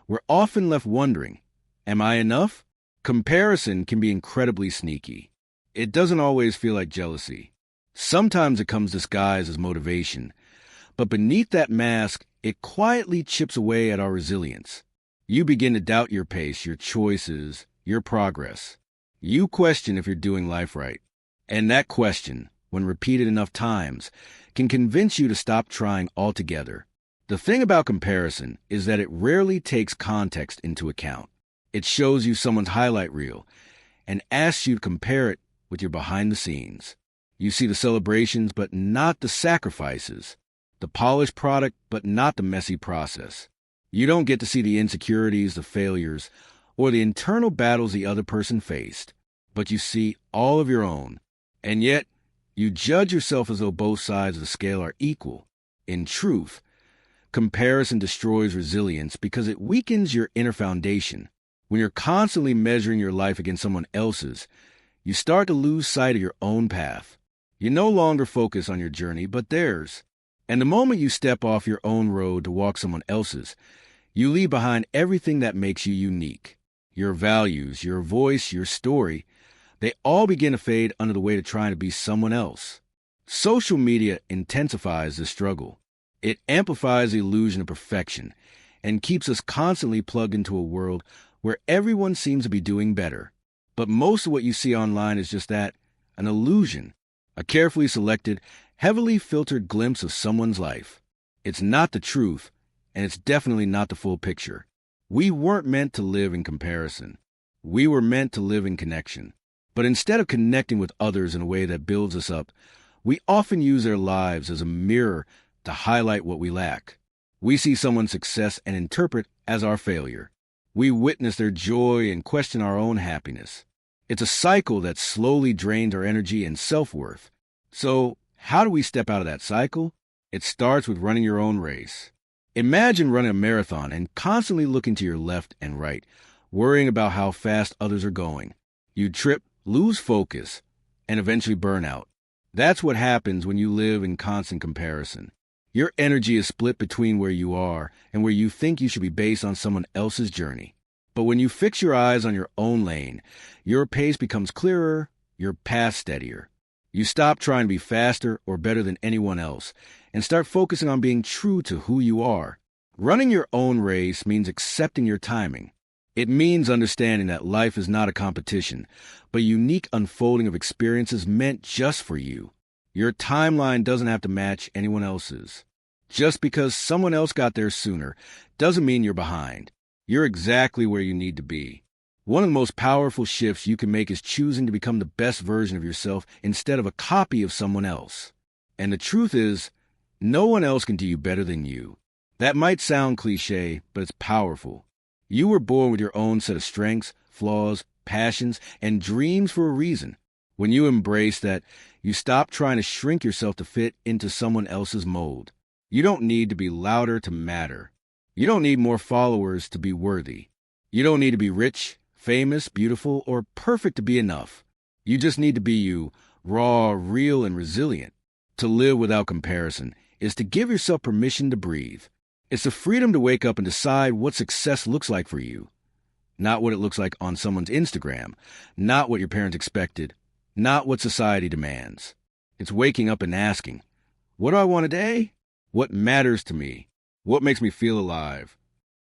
we're often left wondering, am I enough? Comparison can be incredibly sneaky. It doesn't always feel like jealousy. Sometimes it comes disguised as motivation, But beneath that mask, it quietly chips away at our resilience. You begin to doubt your pace, your choices, your progress. You question if you're doing life right. And that question, when repeated enough times, can convince you to stop trying altogether. The thing about comparison is that it rarely takes context into account. It shows you someone's highlight reel and asks you to compare it with your behind the scenes. You see the celebrations, but not the sacrifices. The polished product, but not the messy process. You don't get to see the insecurities, the failures, or the internal battles the other person faced, but you see all of your own. And yet, you judge yourself as though both sides of the scale are equal. In truth, comparison destroys resilience because it weakens your inner foundation. When you're constantly measuring your life against someone else's, you start to lose sight of your own path. You no longer focus on your journey, but theirs. And the moment you step off your own road to walk someone else's, you leave behind everything that makes you unique. Your values, your voice, your story, they all begin to fade under the weight of trying to be someone else. Social media intensifies this struggle. It amplifies the illusion of perfection and keeps us constantly plugged into a world where everyone seems to be doing better. But most of what you see online is just that, an illusion, a carefully selected, heavily filtered glimpse of someone's life. It's not the truth, and it's definitely not the full picture. We weren't meant to live in comparison. We were meant to live in connection. But instead of connecting with others in a way that builds us up, we often use their lives as a mirror to highlight what we lack. We see someone's success and interpret as our failure. We witness their joy and question our own happiness. It's a cycle that slowly drains our energy and self-worth. So, how do we step out of that cycle? It starts with running your own race. Imagine running a marathon and constantly looking to your left and right, worrying about how fast others are going. You trip, lose focus, and eventually burn out. That's what happens when you live in constant comparison. Your energy is split between where you are and where you think you should be based on someone else's journey. But when you fix your eyes on your own lane, your pace becomes clearer, your path steadier. You stop trying to be faster or better than anyone else and start focusing on being true to who you are. Running your own race means accepting your timing. It means understanding that life is not a competition, but a unique unfolding of experiences meant just for you. Your timeline doesn't have to match anyone else's. Just because someone else got there sooner doesn't mean you're behind. You're exactly where you need to be. One of the most powerful shifts you can make is choosing to become the best version of yourself instead of a copy of someone else. And the truth is, no one else can do you better than you. That might sound cliche, but it's powerful. You were born with your own set of strengths, flaws, passions, and dreams for a reason. When you embrace that, you stop trying to shrink yourself to fit into someone else's mold. You don't need to be louder to matter. You don't need more followers to be worthy. You don't need to be rich, famous, beautiful, or perfect to be enough. You just need to be you, raw, real, and resilient. To live without comparison is to give yourself permission to breathe. It's the freedom to wake up and decide what success looks like for you. Not what it looks like on someone's Instagram, not what your parents expected, not what society demands. It's waking up and asking, what do I want today? What matters to me? What makes me feel alive?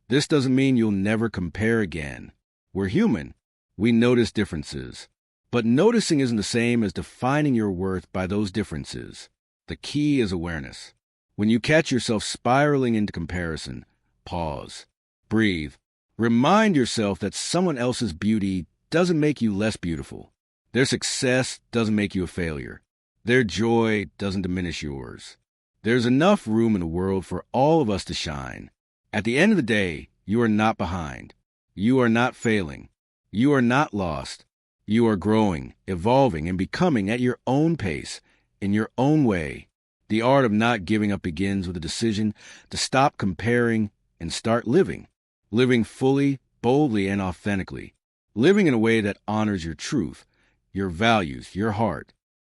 This doesn't mean you'll never compare again. We're human. We notice differences. But noticing isn't the same as defining your worth by those differences. The key is awareness. When you catch yourself spiraling into comparison, pause, breathe. Remind yourself that someone else's beauty doesn't make you less beautiful. Their success doesn't make you a failure. Their joy doesn't diminish yours. There's enough room in the world for all of us to shine. At the end of the day, you are not behind. You are not failing. You are not lost. You are growing, evolving, and becoming at your own pace, in your own way. The art of not giving up begins with a decision to stop comparing and start living. Living fully, boldly, and authentically. Living in a way that honors your truth, your values, your heart.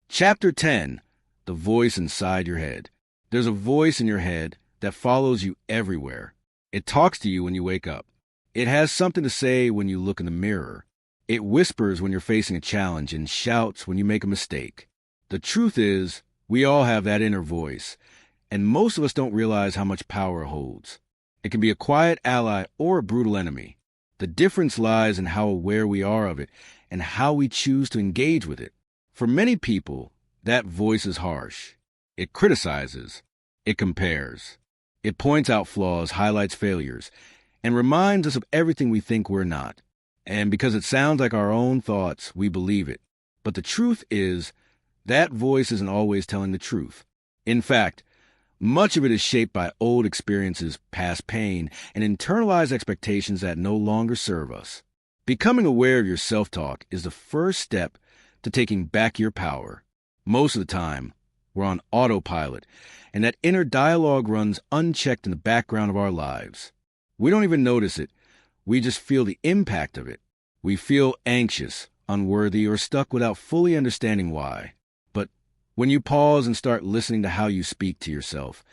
Chapter 10, The Voice Inside Your Head. There's a voice in your head that follows you everywhere. It talks to you when you wake up. It has something to say when you look in the mirror. It whispers when you're facing a challenge and shouts when you make a mistake. The truth is, we all have that inner voice, and most of us don't realize how much power it holds. It can be a quiet ally or a brutal enemy. The difference lies in how aware we are of it and how we choose to engage with it. For many people, that voice is harsh. It criticizes. It compares. It points out flaws, highlights failures, and reminds us of everything we think we're not. And because it sounds like our own thoughts, we believe it. But the truth is, that voice isn't always telling the truth. In fact, much of it is shaped by old experiences, past pain, and internalized expectations that no longer serve us. Becoming aware of your self-talk is the first step to taking back your power. Most of the time, we're on autopilot, and that inner dialogue runs unchecked in the background of our lives. We don't even notice it. We just feel the impact of it. We feel anxious, unworthy, or stuck without fully understanding why. But when you pause and start listening to how you speak to yourself,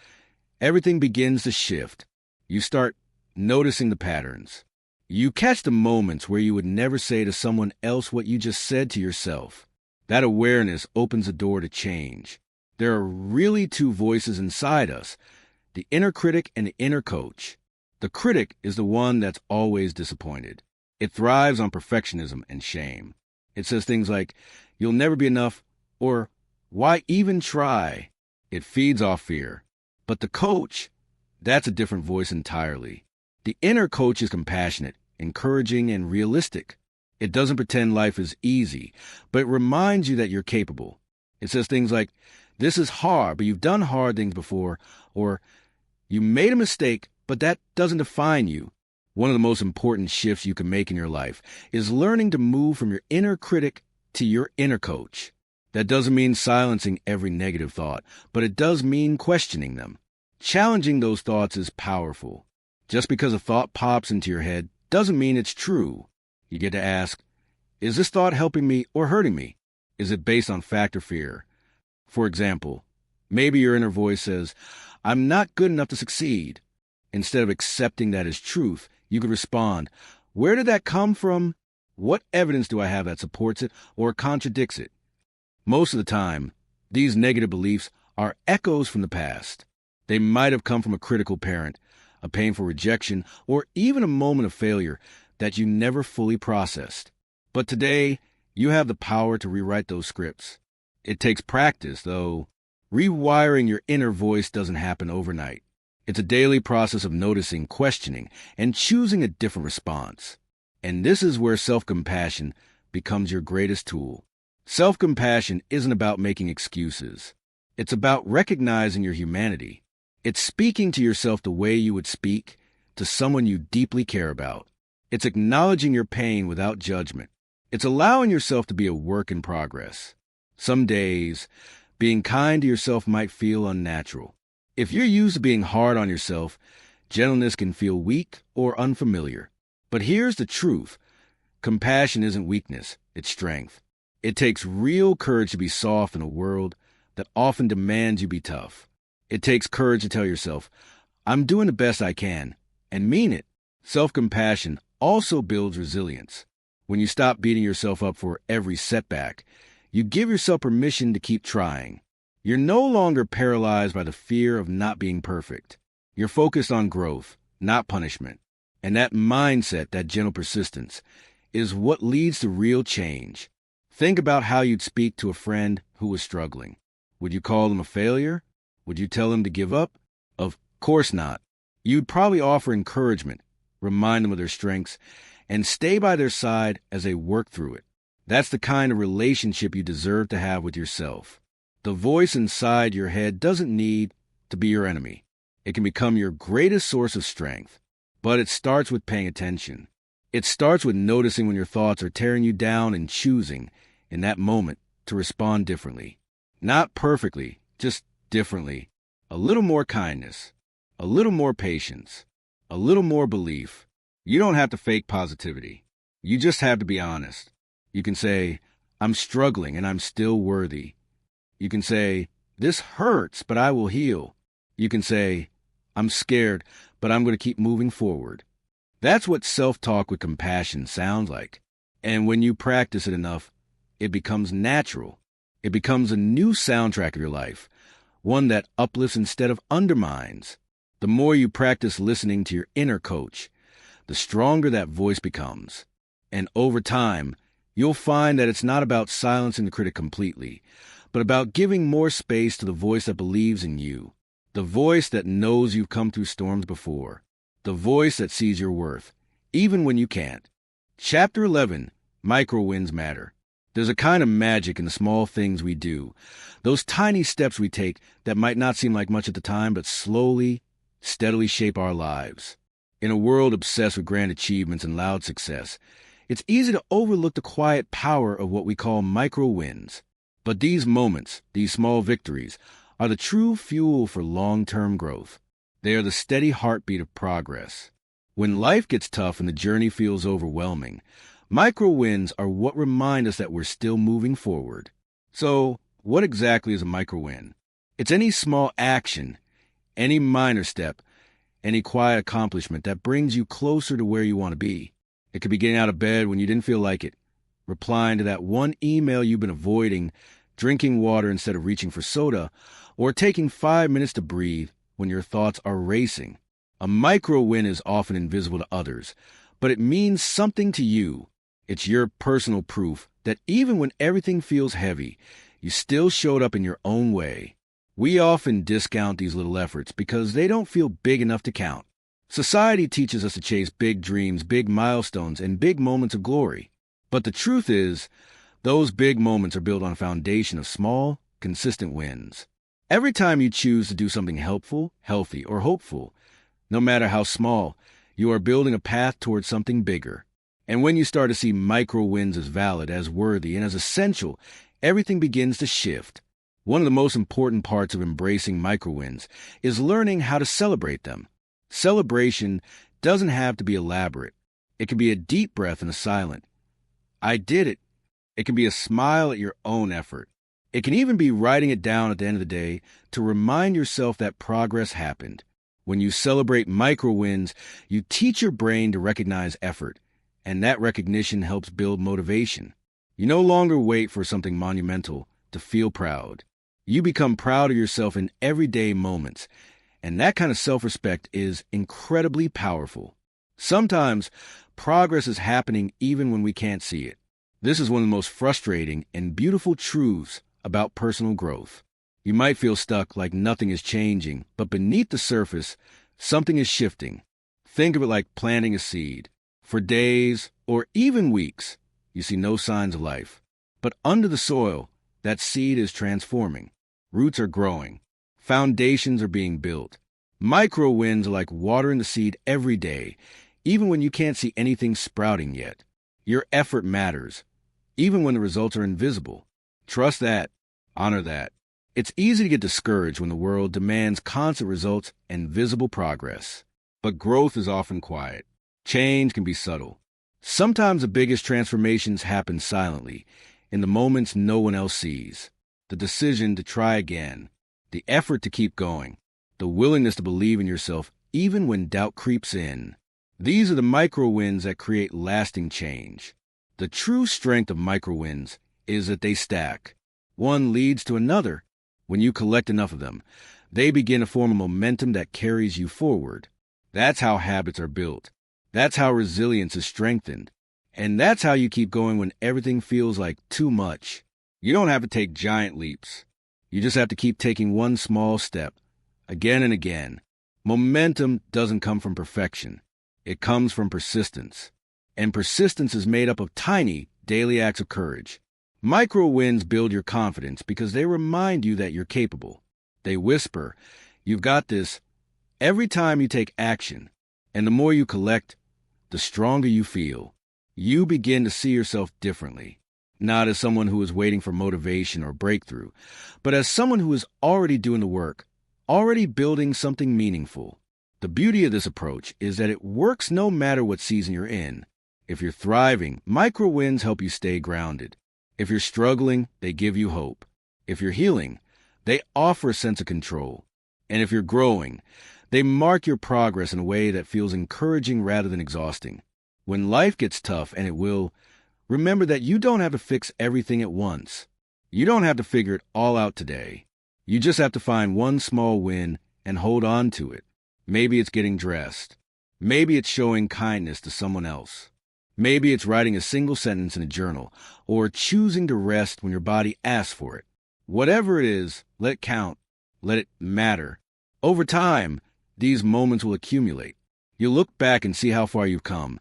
everything begins to shift. You start noticing the patterns. You catch the moments where you would never say to someone else what you just said to yourself. That awareness opens the door to change. There are really two voices inside us, the inner critic and the inner coach. The critic is the one that's always disappointed. It thrives on perfectionism and shame. It says things like, "You'll never be enough," or "Why even try?" It feeds off fear. But the coach, that's a different voice entirely. The inner coach is compassionate, encouraging, and realistic. It doesn't pretend life is easy, but it reminds you that you're capable. It says things like, "This is hard, but you've done hard things before," or "You made a mistake, but that doesn't define you." One of the most important shifts you can make in your life is learning to move from your inner critic to your inner coach. That doesn't mean silencing every negative thought, but it does mean questioning them. Challenging those thoughts is powerful. Just because a thought pops into your head doesn't mean it's true. You get to ask, is this thought helping me or hurting me? Is it based on fact or fear? For example, maybe your inner voice says, "I'm not good enough to succeed." Instead of accepting that as truth, you could respond, "Where did that come from? What evidence do I have that supports it or contradicts it?" Most of the time, these negative beliefs are echoes from the past. They might have come from a critical parent, a painful rejection, or even a moment of failure that you never fully processed. But today, you have the power to rewrite those scripts. It takes practice, though. Rewiring your inner voice doesn't happen overnight. It's a daily process of noticing, questioning, and choosing a different response. And this is where self-compassion becomes your greatest tool. Self-compassion isn't about making excuses. It's about recognizing your humanity. It's speaking to yourself the way you would speak to someone you deeply care about. It's acknowledging your pain without judgment. It's allowing yourself to be a work in progress. Some days, being kind to yourself might feel unnatural. If you're used to being hard on yourself, gentleness can feel weak or unfamiliar. But here's the truth. Compassion isn't weakness, it's strength. It takes real courage to be soft in a world that often demands you be tough. It takes courage to tell yourself, "I'm doing the best I can," and mean it. Self-compassion also builds resilience. When you stop beating yourself up for every setback, you give yourself permission to keep trying. You're no longer paralyzed by the fear of not being perfect. You're focused on growth, not punishment. And that mindset, that gentle persistence, is what leads to real change. Think about how you'd speak to a friend who was struggling. Would you call them a failure? Would you tell them to give up? Of course not. You'd probably offer encouragement, remind them of their strengths, and stay by their side as they work through it. That's the kind of relationship you deserve to have with yourself. The voice inside your head doesn't need to be your enemy. It can become your greatest source of strength. But it starts with paying attention. It starts with noticing when your thoughts are tearing you down and choosing, in that moment, to respond differently. Not perfectly, just differently. A little more kindness, a little more patience, a little more belief. You don't have to fake positivity. You just have to be honest. You can say, "I'm struggling and I'm still worthy." You can say, "This hurts, but I will heal." You can say, "I'm scared, but I'm going to keep moving forward." That's what self-talk with compassion sounds like. And when you practice it enough, it becomes natural. It becomes a new soundtrack of your life, one that uplifts instead of undermines. The more you practice listening to your inner coach, the stronger that voice becomes. And over time, you'll find that it's not about silencing the critic completely, but about giving more space to the voice that believes in you, the voice that knows you've come through storms before, the voice that sees your worth, even when you can't. Chapter 11, Micro Wins Matter. There's a kind of magic in the small things we do, those tiny steps we take that might not seem like much at the time, but slowly, steadily shape our lives. In a world obsessed with grand achievements and loud success, it's easy to overlook the quiet power of what we call micro wins. But these moments, these small victories, are the true fuel for long-term growth. They are the steady heartbeat of progress. When life gets tough and the journey feels overwhelming, micro wins are what remind us that we're still moving forward. So, what exactly is a micro win? It's any small action, any minor step, any quiet accomplishment that brings you closer to where you want to be. It could be getting out of bed when you didn't feel like it, replying to that one email you've been avoiding, drinking water instead of reaching for soda, or taking 5 minutes to breathe when your thoughts are racing. A micro win is often invisible to others, but it means something to you. It's your personal proof that even when everything feels heavy, you still showed up in your own way. We often discount these little efforts because they don't feel big enough to count. Society teaches us to chase big dreams, big milestones, and big moments of glory. But the truth is, those big moments are built on a foundation of small, consistent wins. Every time you choose to do something helpful, healthy, or hopeful, no matter how small, you are building a path towards something bigger. And when you start to see micro wins as valid, as worthy, and as essential, everything begins to shift. One of the most important parts of embracing micro wins is learning how to celebrate them. Celebration doesn't have to be elaborate. It can be a deep breath and a silent, "I did it." It can be a smile at your own effort. It can even be writing it down at the end of the day to remind yourself that progress happened. When you celebrate micro wins, you teach your brain to recognize effort, and that recognition helps build motivation. You no longer wait for something monumental to feel proud. You become proud of yourself in everyday moments, and that kind of self-respect is incredibly powerful. Sometimes, progress is happening even when we can't see it. This is one of the most frustrating and beautiful truths about personal growth. You might feel stuck, like nothing is changing, but beneath the surface, something is shifting. Think of it like planting a seed. For days, or even weeks, you see no signs of life. But under the soil, that seed is transforming. Roots are growing. Foundations are being built. Micro wins are like watering the seed every day, even when you can't see anything sprouting yet. Your effort matters, even when the results are invisible. Trust that. Honor that. It's easy to get discouraged when the world demands constant results and visible progress. But growth is often quiet. Change can be subtle. Sometimes the biggest transformations happen silently, in the moments no one else sees. The decision to try again, the effort to keep going, the willingness to believe in yourself even when doubt creeps in. These are the micro wins that create lasting change. The true strength of micro wins is that they stack. One leads to another. When you collect enough of them, they begin to form a momentum that carries you forward. That's how habits are built. That's how resilience is strengthened. And that's how you keep going when everything feels like too much. You don't have to take giant leaps. You just have to keep taking one small step, again and again. Momentum doesn't come from perfection. It comes from persistence. And persistence is made up of tiny, daily acts of courage. Micro wins build your confidence because they remind you that you're capable. They whisper, "You've got this," every time you take action. And the more you collect, the stronger you feel. You begin to see yourself differently, not as someone who is waiting for motivation or breakthrough, but as someone who is already doing the work, already building something meaningful. The beauty of this approach is that it works no matter what season you're in. If you're thriving, micro wins help you stay grounded. If you're struggling, they give you hope. If you're healing, they offer a sense of control. And if you're growing, they mark your progress in a way that feels encouraging rather than exhausting. When life gets tough, and it will, remember that you don't have to fix everything at once. You don't have to figure it all out today. You just have to find one small win and hold on to it. Maybe it's getting dressed. Maybe it's showing kindness to someone else. Maybe it's writing a single sentence in a journal or choosing to rest when your body asks for it. Whatever it is, let it count. Let it matter. Over time, these moments will accumulate. You'll look back and see how far you've come,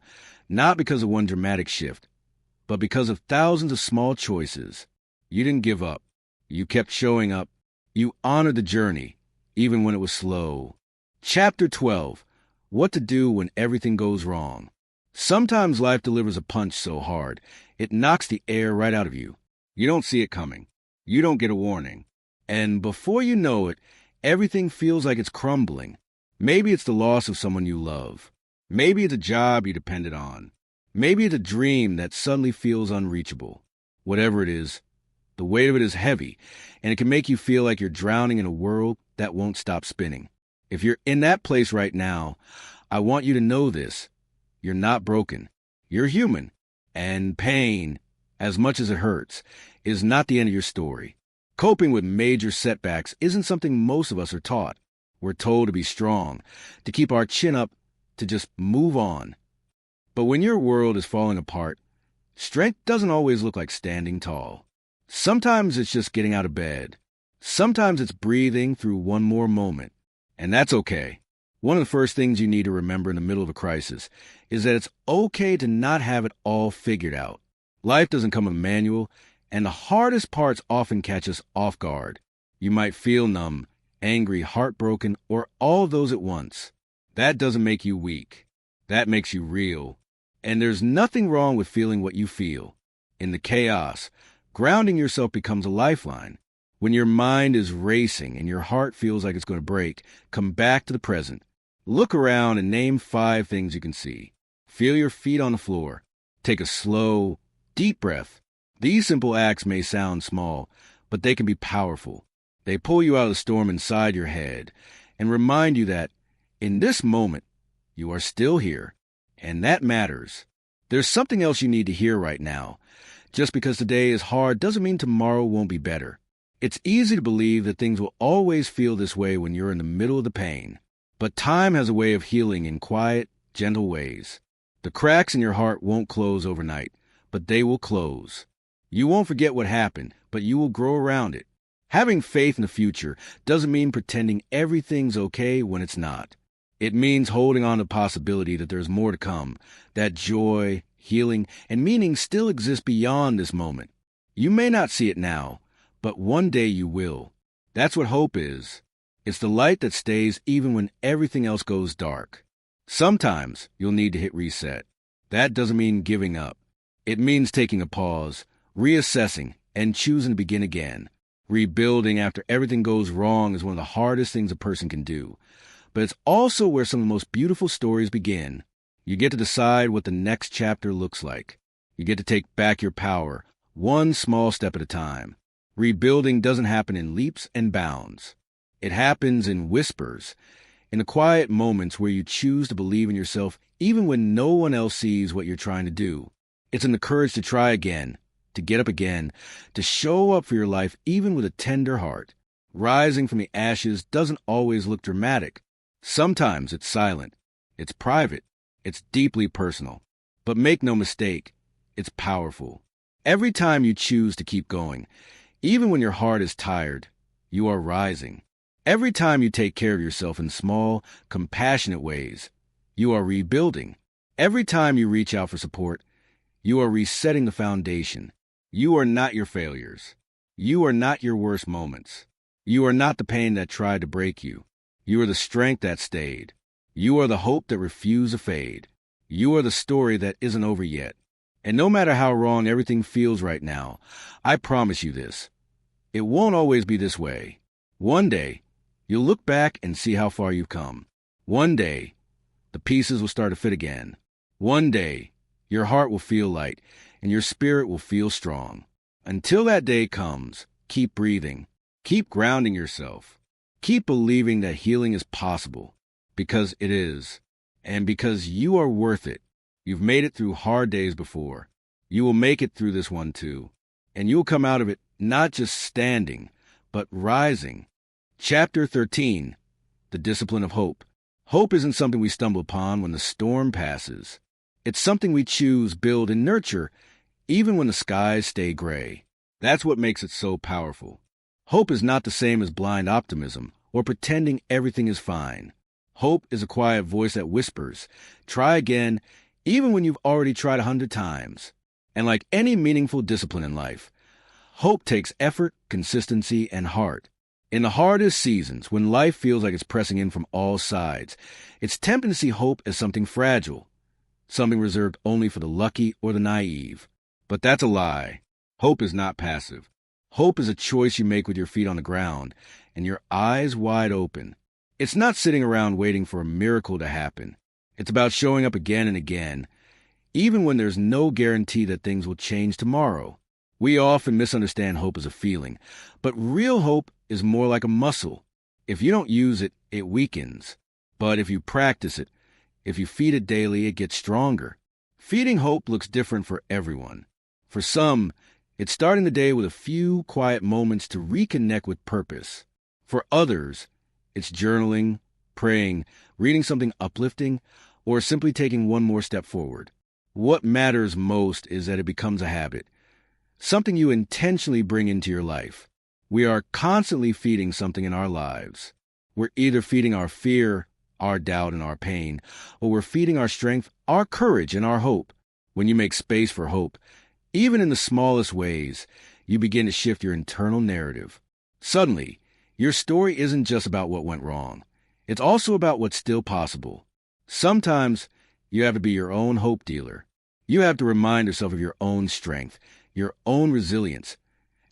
not because of one dramatic shift, but because of thousands of small choices. You didn't give up. You kept showing up. You honored the journey, even when it was slow. Chapter 12. What to do when everything goes wrong. Sometimes life delivers a punch so hard, it knocks the air right out of you. You don't see it coming. You don't get a warning. And before you know it, everything feels like it's crumbling. Maybe it's the loss of someone you love. Maybe it's a job you depended on. Maybe it's a dream that suddenly feels unreachable. Whatever it is, the weight of it is heavy, and it can make you feel like you're drowning in a world that won't stop spinning. If you're in that place right now, I want you to know this. You're not broken. You're human. And pain, as much as it hurts, is not the end of your story. Coping with major setbacks isn't something most of us are taught. We're told to be strong, to keep our chin up, to just move on. But when your world is falling apart, strength doesn't always look like standing tall. Sometimes it's just getting out of bed. Sometimes it's breathing through one more moment. And that's okay. One of the first things you need to remember in the middle of a crisis is that it's okay to not have it all figured out. Life doesn't come with a manual, and the hardest parts often catch us off guard. You might feel numb, angry, heartbroken, or all of those at once. That doesn't make you weak. That makes you real. And there's nothing wrong with feeling what you feel. In the chaos, grounding yourself becomes a lifeline. When your mind is racing and your heart feels like it's going to break, come back to the present. Look around and name 5 things you can see. Feel your feet on the floor. Take a slow, deep breath. These simple acts may sound small, but they can be powerful. They pull you out of the storm inside your head and remind you that, in this moment, you are still here, and that matters. There's something else you need to hear right now. Just because today is hard doesn't mean tomorrow won't be better. It's easy to believe that things will always feel this way when you're in the middle of the pain. But time has a way of healing in quiet, gentle ways. The cracks in your heart won't close overnight, but they will close. You won't forget what happened, but you will grow around it. Having faith in the future doesn't mean pretending everything's okay when it's not. It means holding on to the possibility that there's more to come, that joy, healing, and meaning still exist beyond this moment. You may not see it now, but one day you will. That's what hope is. It's the light that stays even when everything else goes dark. Sometimes you'll need to hit reset. That doesn't mean giving up. It means taking a pause, reassessing, and choosing to begin again. Rebuilding after everything goes wrong is one of the hardest things a person can do. But it's also where some of the most beautiful stories begin. You get to decide what the next chapter looks like. You get to take back your power, one small step at a time. Rebuilding doesn't happen in leaps and bounds. It happens in whispers, in the quiet moments where you choose to believe in yourself even when no one else sees what you're trying to do. It's in the courage to try again, to get up again, to show up for your life even with a tender heart. Rising from the ashes doesn't always look dramatic. Sometimes it's silent, it's private, it's deeply personal. But make no mistake, it's powerful. Every time you choose to keep going, even when your heart is tired, you are rising. Every time you take care of yourself in small, compassionate ways, you are rebuilding. Every time you reach out for support, you are resetting the foundation. You are not your failures. You are not your worst moments. You are not the pain that tried to break you. You are the strength that stayed. You are the hope that refused to fade. You are the story that isn't over yet. And no matter how wrong everything feels right now, I promise you this. It won't always be this way. One day, you'll look back and see how far you've come. One day, the pieces will start to fit again. One day, your heart will feel light and your spirit will feel strong. Until that day comes, keep breathing. Keep grounding yourself. Keep believing that healing is possible, because it is. And because you are worth it. You've made it through hard days before. You will make it through this one too. And you'll come out of it not just standing, but rising. Chapter 13. The Discipline of Hope. Hope isn't something we stumble upon when the storm passes. It's something we choose, build, and nurture even when the skies stay gray. That's what makes it so powerful. Hope is not the same as blind optimism or pretending everything is fine. Hope is a quiet voice that whispers, try again, even when you've already tried 100 times. And like any meaningful discipline in life, hope takes effort, consistency, and heart. In the hardest seasons, when life feels like it's pressing in from all sides, it's tempting to see hope as something fragile, something reserved only for the lucky or the naive. But that's a lie. Hope is not passive. Hope is a choice you make with your feet on the ground and your eyes wide open. It's not sitting around waiting for a miracle to happen. It's about showing up again and again, even when there's no guarantee that things will change tomorrow. We often misunderstand hope as a feeling, but real hope is more like a muscle. If you don't use it, it weakens. But if you practice it, if you feed it daily, it gets stronger. Feeding hope looks different for everyone. For some, it's starting the day with a few quiet moments to reconnect with purpose. For others, it's journaling, praying, reading something uplifting, or simply taking one more step forward. What matters most is that it becomes a habit, something you intentionally bring into your life. We are constantly feeding something in our lives. We're either feeding our fear, our doubt, and our pain, or we're feeding our strength, our courage, and our hope. When you make space for hope, even in the smallest ways, you begin to shift your internal narrative. Suddenly, your story isn't just about what went wrong. It's also about what's still possible. Sometimes, you have to be your own hope dealer. You have to remind yourself of your own strength, your own resilience,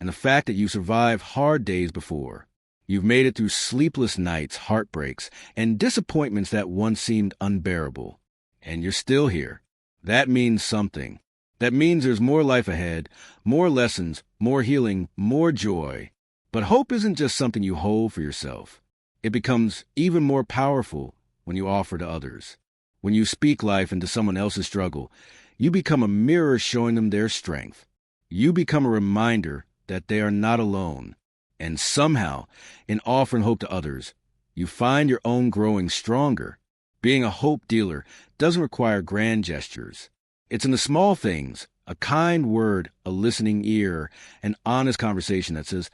and the fact that you survived hard days before. You've made it through sleepless nights, heartbreaks, and disappointments that once seemed unbearable. And you're still here. That means something. That means there's more life ahead, more lessons, more healing, more joy. But hope isn't just something you hold for yourself. It becomes even more powerful when you offer to others. When you speak life into someone else's struggle, you become a mirror showing them their strength. You become a reminder that they are not alone. And somehow, in offering hope to others, you find your own growing stronger. Being a hope dealer doesn't require grand gestures. It's in the small things, a kind word, a listening ear, an honest conversation that says,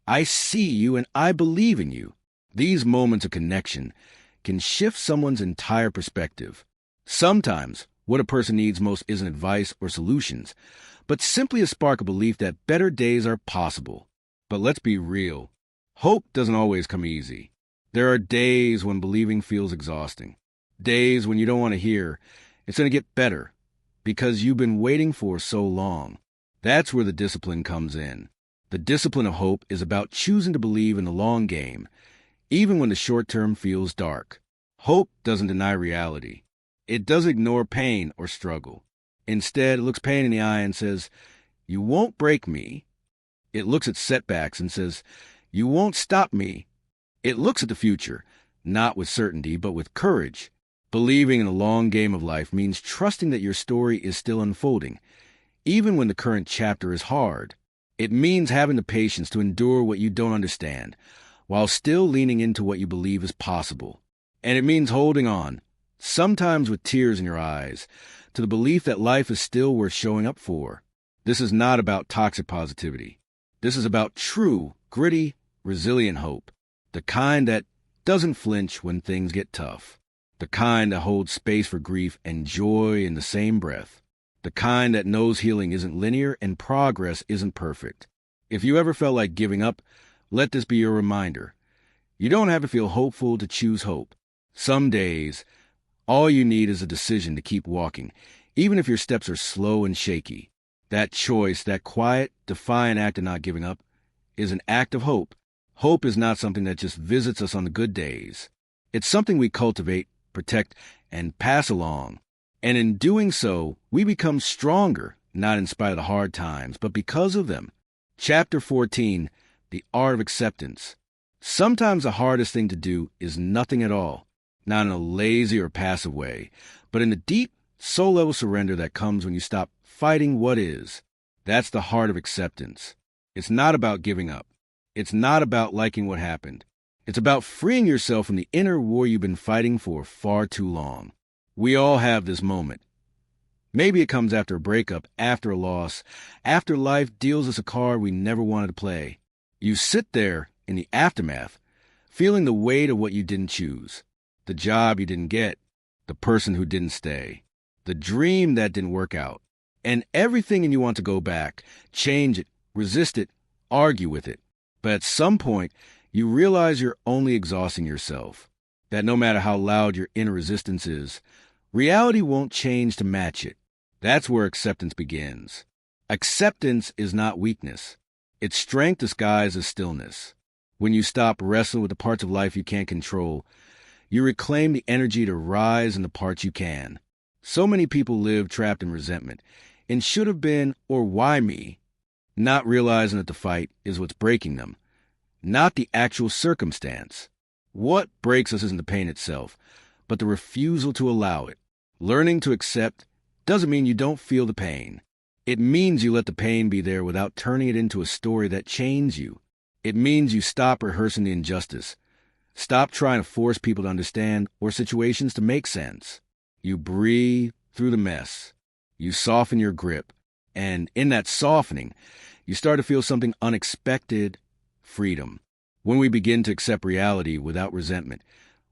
I see you and I believe in you. These moments of connection can shift someone's entire perspective. Sometimes, what a person needs most isn't advice or solutions, but simply a spark of belief that better days are possible. But let's be real. Hope doesn't always come easy. There are days when believing feels exhausting. Days when you don't want to hear, it's going to get better, because you've been waiting for so long. That's where the discipline comes in. The discipline of hope is about choosing to believe in the long game, even when the short term feels dark. Hope doesn't deny reality. It doesn't ignore pain or struggle. Instead, it looks pain in the eye and says, you won't break me. It looks at setbacks and says, you won't stop me. It looks at the future, not with certainty, but with courage. Believing in the long game of life means trusting that your story is still unfolding, even when the current chapter is hard. It means having the patience to endure what you don't understand, while still leaning into what you believe is possible. And it means holding on, sometimes with tears in your eyes, to the belief that life is still worth showing up for. This is not about toxic positivity. This is about true, gritty, resilient hope. The kind that doesn't flinch when things get tough. The kind that holds space for grief and joy in the same breath. The kind that knows healing isn't linear and progress isn't perfect. If you ever felt like giving up, let this be your reminder. You don't have to feel hopeful to choose hope. Some days, all you need is a decision to keep walking, even if your steps are slow and shaky. That choice, that quiet, defiant act of not giving up, is an act of hope. Hope is not something that just visits us on the good days. It's something we cultivate, protect, and pass along. And in doing so, we become stronger, not in spite of the hard times, but because of them. Chapter 14, The Art of Acceptance. Sometimes the hardest thing to do is nothing at all, not in a lazy or passive way, but in the deep, soul-level surrender that comes when you stop fighting what is. That's the heart of acceptance. It's not about giving up. It's not about liking what happened. It's about freeing yourself from the inner war you've been fighting for far too long. We all have this moment. Maybe it comes after a breakup, after a loss, after life deals us a card we never wanted to play. You sit there in the aftermath, feeling the weight of what you didn't choose, the job you didn't get, the person who didn't stay, the dream that didn't work out, and everything in you want to go back, change it, resist it, argue with it. But at some point, you realize you're only exhausting yourself, that no matter how loud your inner resistance is, reality won't change to match it. That's where acceptance begins. Acceptance is not weakness. It's strength disguised as stillness. When you stop wrestling with the parts of life you can't control, you reclaim the energy to rise in the parts you can. So many people live trapped in resentment, and should have been, or why me, not realizing that the fight is what's breaking them, not the actual circumstance. What breaks us isn't the pain itself, but the refusal to allow it. Learning to accept doesn't mean you don't feel the pain. It means you let the pain be there without turning it into a story that chains you. It means you stop rehearsing the injustice. Stop trying to force people to understand or situations to make sense. You breathe through the mess. You soften your grip. And in that softening, you start to feel something unexpected: freedom. When we begin to accept reality without resentment,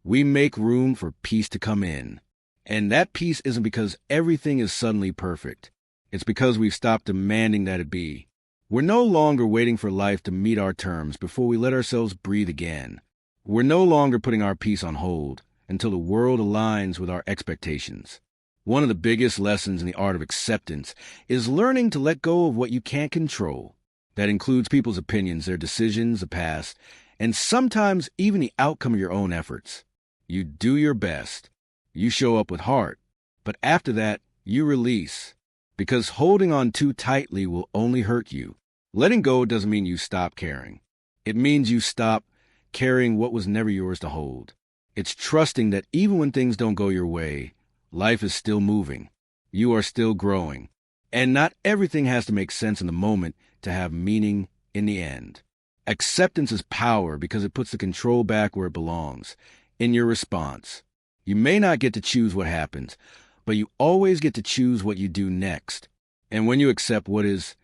we make room for peace to come in. And that peace isn't because everything is suddenly perfect. It's because we've stopped demanding that it be. We're no longer waiting for life to meet our terms before we let ourselves breathe again. We're no longer putting our peace on hold until the world aligns with our expectations. One of the biggest lessons in the art of acceptance is learning to let go of what you can't control. That includes people's opinions, their decisions, the past, and sometimes even the outcome of your own efforts. You do your best. You show up with heart. But after that, you release. Because holding on too tightly will only hurt you. Letting go doesn't mean you stop caring. It means you stop carrying what was never yours to hold. It's trusting that even when things don't go your way, life is still moving. You are still growing. And not everything has to make sense in the moment to have meaning in the end. Acceptance is power because it puts the control back where it belongs, in your response. You may not get to choose what happens, but you always get to choose what you do next. And when you accept what is,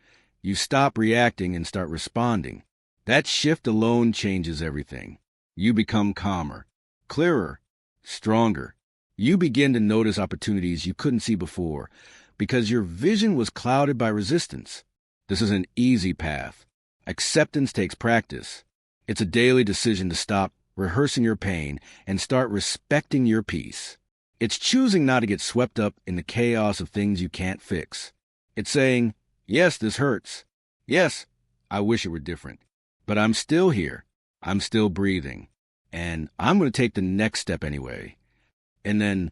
you stop reacting and start responding. That shift alone changes everything. You become calmer, clearer, stronger. You begin to notice opportunities you couldn't see before because your vision was clouded by resistance. This is an easy path. Acceptance takes practice. It's a daily decision to stop rehearsing your pain and start respecting your peace. It's choosing not to get swept up in the chaos of things you can't fix. It's saying, yes, this hurts. Yes, I wish it were different. But I'm still here. I'm still breathing. And I'm going to take the next step anyway. And then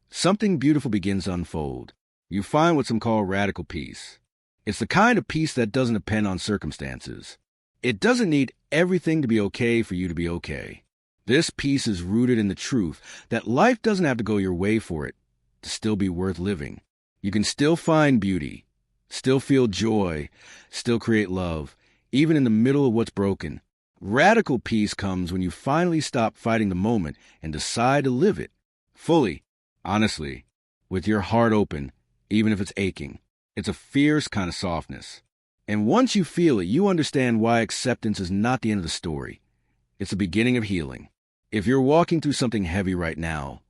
something beautiful begins to unfold. You find what some call radical peace. It's the kind of peace that doesn't depend on circumstances. It doesn't need everything to be okay for you to be okay. This peace is rooted in the truth that life doesn't have to go your way for it to still be worth living. You can still find beauty, still feel joy, still create love, even in the middle of what's broken. Radical peace comes when you finally stop fighting the moment and decide to live it fully, honestly, with your heart open, even if it's aching. It's a fierce kind of softness. And once you feel it, you understand why acceptance is not the end of the story. It's the beginning of healing. If you're walking through something heavy right now,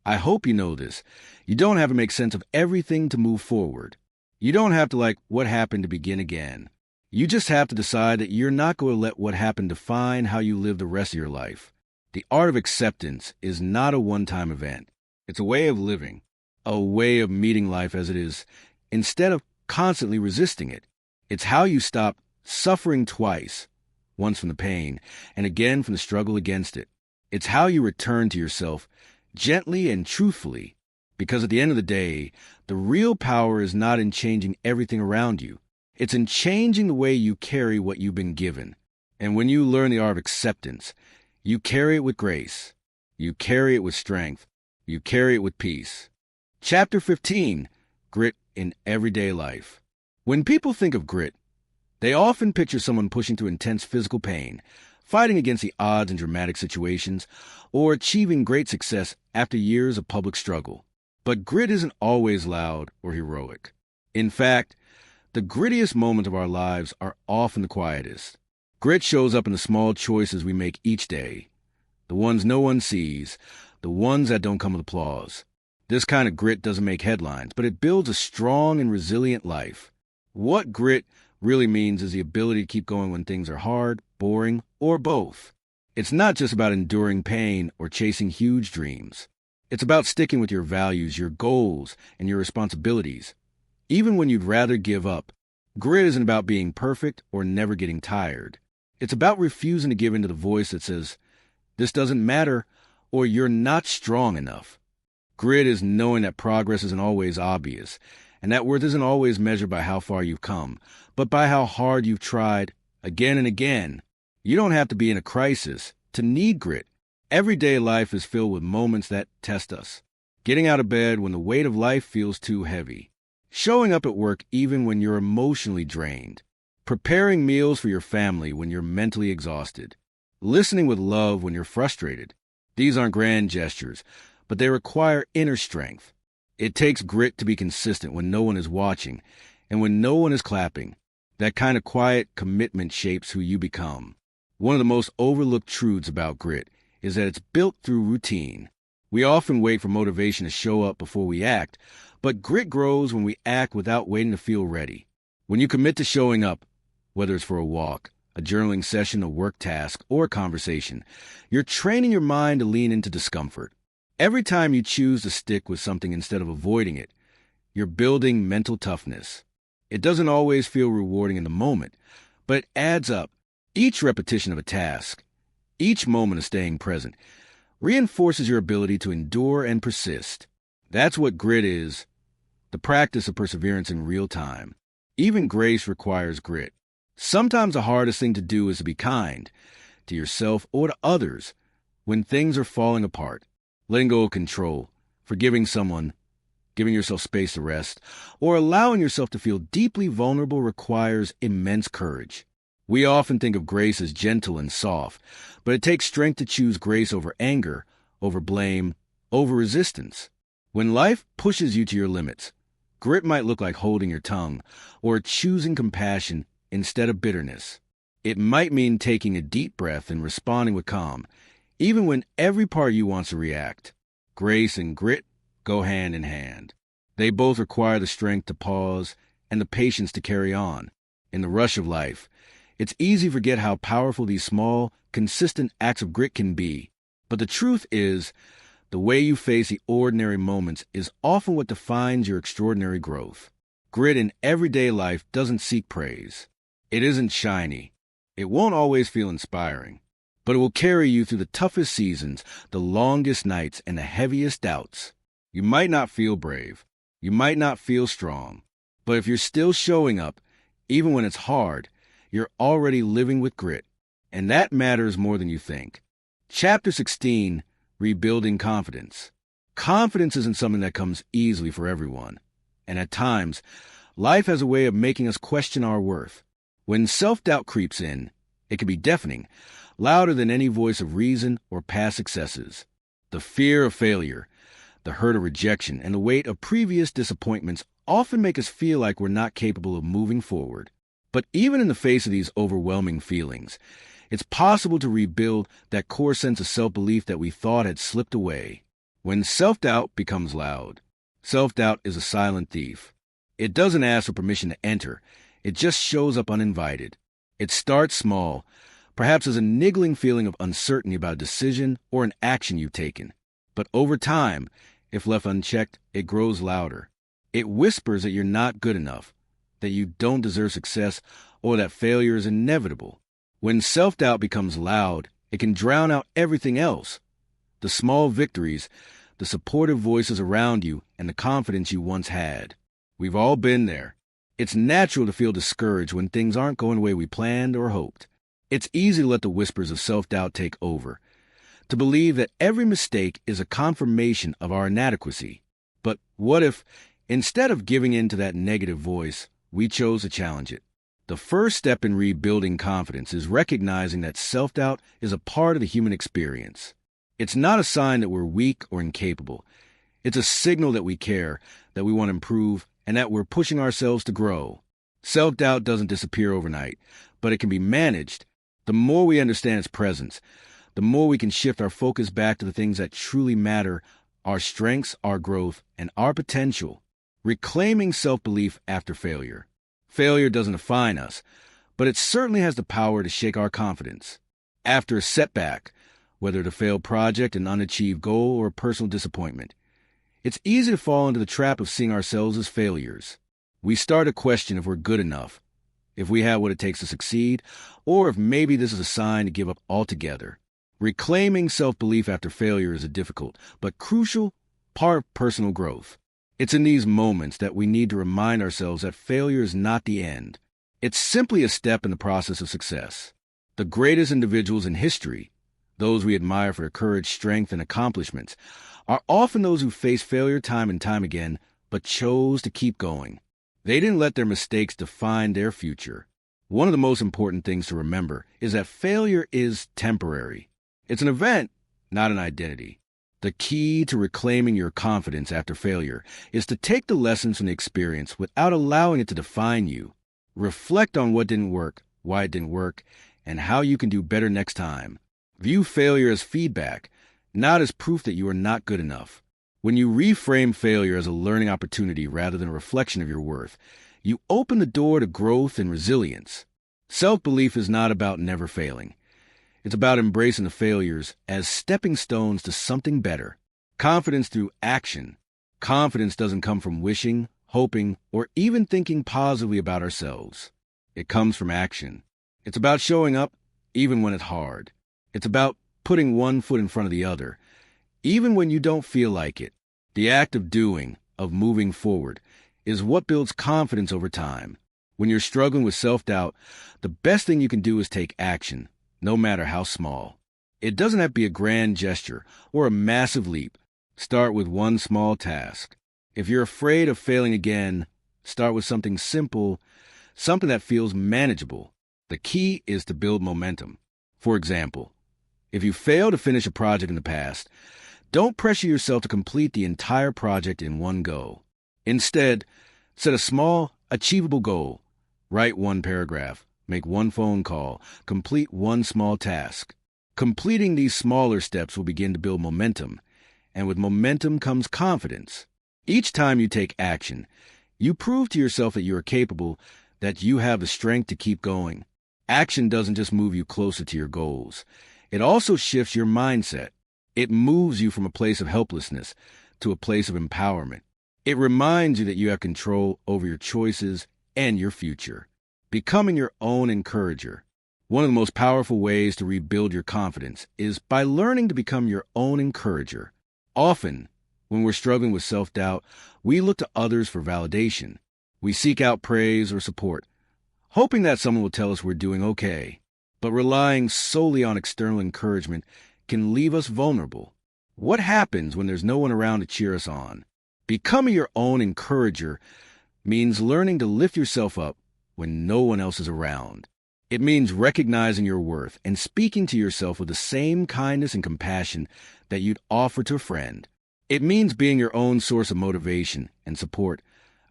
I hope you know this. You don't have to make sense of everything to move forward. You don't have to like what happened to begin again. You just have to decide that you're not going to let what happened define how you live the rest of your life. The art of acceptance is not a one-time event. It's a way of living, a way of meeting life as it is, instead of constantly resisting it. It's how you stop suffering twice, once from the pain, and again from the struggle against it. It's how you return to yourself gently and truthfully, because at the end of the day, the real power is not in changing everything around you. It's in changing the way you carry what you've been given. And when you learn the art of acceptance, you carry it with grace. You carry it with strength. You carry it with peace. Chapter 15, Grit in Everyday Life. When people think of grit, they often picture someone pushing through intense physical pain, fighting against the odds in dramatic situations, or achieving great success after years of public struggle. But grit isn't always loud or heroic. In fact, the grittiest moments of our lives are often the quietest. Grit shows up in the small choices we make each day, the ones no one sees, the ones that don't come with applause. This kind of grit doesn't make headlines, but it builds a strong and resilient life. What grit really means is the ability to keep going when things are hard, boring, or both. It's not just about enduring pain or chasing huge dreams. It's about sticking with your values, your goals, and your responsibilities. Even when you'd rather give up, grit isn't about being perfect or never getting tired. It's about refusing to give in to the voice that says, "This doesn't matter," or "You're not strong enough." Grit is knowing that progress isn't always obvious, and that worth isn't always measured by how far you've come, but by how hard you've tried again and again. You don't have to be in a crisis to need grit. Everyday life is filled with moments that test us. Getting out of bed when the weight of life feels too heavy. Showing up at work even when you're emotionally drained. Preparing meals for your family when you're mentally exhausted. Listening with love when you're frustrated. These aren't grand gestures, but they require inner strength. It takes grit to be consistent when no one is watching and when no one is clapping. That kind of quiet commitment shapes who you become. One of the most overlooked truths about grit is that it's built through routine. We often wait for motivation to show up before we act, but grit grows when we act without waiting to feel ready. When you commit to showing up, whether it's for a walk, a journaling session, a work task, or a conversation, you're training your mind to lean into discomfort. Every time you choose to stick with something instead of avoiding it, you're building mental toughness. It doesn't always feel rewarding in the moment, but it adds up. Each repetition of a task, each moment of staying present, reinforces your ability to endure and persist. That's what grit is, the practice of perseverance in real time. Even grace requires grit. Sometimes the hardest thing to do is to be kind to yourself or to others when things are falling apart. Letting go of control, forgiving someone, giving yourself space to rest, or allowing yourself to feel deeply vulnerable requires immense courage. We often think of grace as gentle and soft, but it takes strength to choose grace over anger, over blame, over resistance. When life pushes you to your limits, grit might look like holding your tongue or choosing compassion instead of bitterness. It might mean taking a deep breath and responding with calm, even when every part of you wants to react. Grace and grit go hand in hand. They both require the strength to pause and the patience to carry on. In the rush of life, it's easy to forget how powerful these small, consistent acts of grit can be. But the truth is, the way you face the ordinary moments is often what defines your extraordinary growth. Grit in everyday life doesn't seek praise. It isn't shiny. It won't always feel inspiring. But it will carry you through the toughest seasons, the longest nights, and the heaviest doubts. You might not feel brave. You might not feel strong. But if you're still showing up, even when it's hard, you're already living with grit. And that matters more than you think. Chapter 16, Rebuilding Confidence. Confidence isn't something that comes easily for everyone. And at times, life has a way of making us question our worth. When self-doubt creeps in, it can be deafening, louder than any voice of reason or past successes. The fear of failure, the hurt of rejection, and the weight of previous disappointments often make us feel like we're not capable of moving forward. But even in the face of these overwhelming feelings, it's possible to rebuild that core sense of self-belief that we thought had slipped away. When self-doubt becomes loud, self-doubt is a silent thief. It doesn't ask for permission to enter. It just shows up uninvited. It starts small, perhaps as a niggling feeling of uncertainty about a decision or an action you've taken. But over time, if left unchecked, it grows louder. It whispers that you're not good enough, that you don't deserve success, or that failure is inevitable. When self-doubt becomes loud, it can drown out everything else. The small victories, the supportive voices around you, and the confidence you once had. We've all been there. It's natural to feel discouraged when things aren't going the way we planned or hoped. It's easy to let the whispers of self-doubt take over, to believe that every mistake is a confirmation of our inadequacy. But what if, instead of giving in to that negative voice, we chose to challenge it? The first step in rebuilding confidence is recognizing that self-doubt is a part of the human experience. It's not a sign that we're weak or incapable. It's a signal that we care, that we want to improve, and that we're pushing ourselves to grow. Self-doubt doesn't disappear overnight, but it can be managed. The more we understand its presence, the more we can shift our focus back to the things that truly matter, our strengths, our growth, and our potential. Reclaiming self-belief after failure. Failure doesn't define us, but it certainly has the power to shake our confidence. After a setback, whether it's a failed project, an unachieved goal, or a personal disappointment, it's easy to fall into the trap of seeing ourselves as failures. We start to question if we're good enough, if we have what it takes to succeed, or if maybe this is a sign to give up altogether. Reclaiming self-belief after failure is a difficult but crucial part of personal growth. It's in these moments that we need to remind ourselves that failure is not the end. It's simply a step in the process of success. The greatest individuals in history, those we admire for their courage, strength, and accomplishments, are often those who faced failure time and time again, but chose to keep going. They didn't let their mistakes define their future. One of the most important things to remember is that failure is temporary. It's an event, not an identity. The key to reclaiming your confidence after failure is to take the lessons from the experience without allowing it to define you. Reflect on what didn't work, why it didn't work, and how you can do better next time. View failure as feedback, not as proof that you are not good enough. When you reframe failure as a learning opportunity rather than a reflection of your worth, you open the door to growth and resilience. Self-belief is not about never failing. It's about embracing the failures as stepping stones to something better. Confidence through action. Confidence doesn't come from wishing, hoping, or even thinking positively about ourselves. It comes from action. It's about showing up even when it's hard. It's about putting one foot in front of the other, even when you don't feel like it. The act of doing, of moving forward, is what builds confidence over time. When you're struggling with self-doubt, the best thing you can do is take action, no matter how small. It doesn't have to be a grand gesture or a massive leap. Start with one small task. If you're afraid of failing again, start with something simple, something that feels manageable. The key is to build momentum. For example, if you failed to finish a project in the past, don't pressure yourself to complete the entire project in one go. Instead, set a small, achievable goal. Write one paragraph, make one phone call, complete one small task. Completing these smaller steps will begin to build momentum, and with momentum comes confidence. Each time you take action, you prove to yourself that you are capable, that you have the strength to keep going. Action doesn't just move you closer to your goals. It also shifts your mindset. It moves you from a place of helplessness to a place of empowerment. It reminds you that you have control over your choices and your future. Becoming your own encourager. One of the most powerful ways to rebuild your confidence is by learning to become your own encourager. Often, when we're struggling with self-doubt, we look to others for validation. We seek out praise or support, hoping that someone will tell us we're doing okay. But relying solely on external encouragement can leave us vulnerable. What happens when there's no one around to cheer us on? Becoming your own encourager means learning to lift yourself up when no one else is around. It means recognizing your worth and speaking to yourself with the same kindness and compassion that you'd offer to a friend. It means being your own source of motivation and support,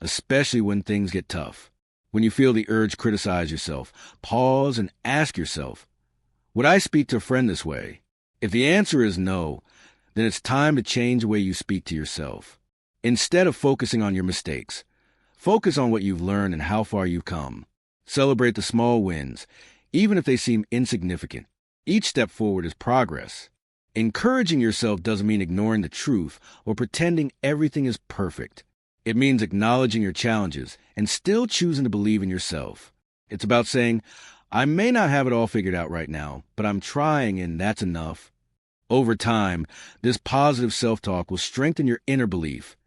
especially when things get tough. When you feel the urge to criticize yourself, pause and ask yourself, would I speak to a friend this way? If the answer is no, then it's time to change the way you speak to yourself. Instead of focusing on your mistakes, focus on what you've learned and how far you've come. Celebrate the small wins, even if they seem insignificant. Each step forward is progress. Encouraging yourself doesn't mean ignoring the truth or pretending everything is perfect. It means acknowledging your challenges and still choosing to believe in yourself. It's about saying, I may not have it all figured out right now, but I'm trying and that's enough. Over time, this positive self-talk will strengthen your inner belief,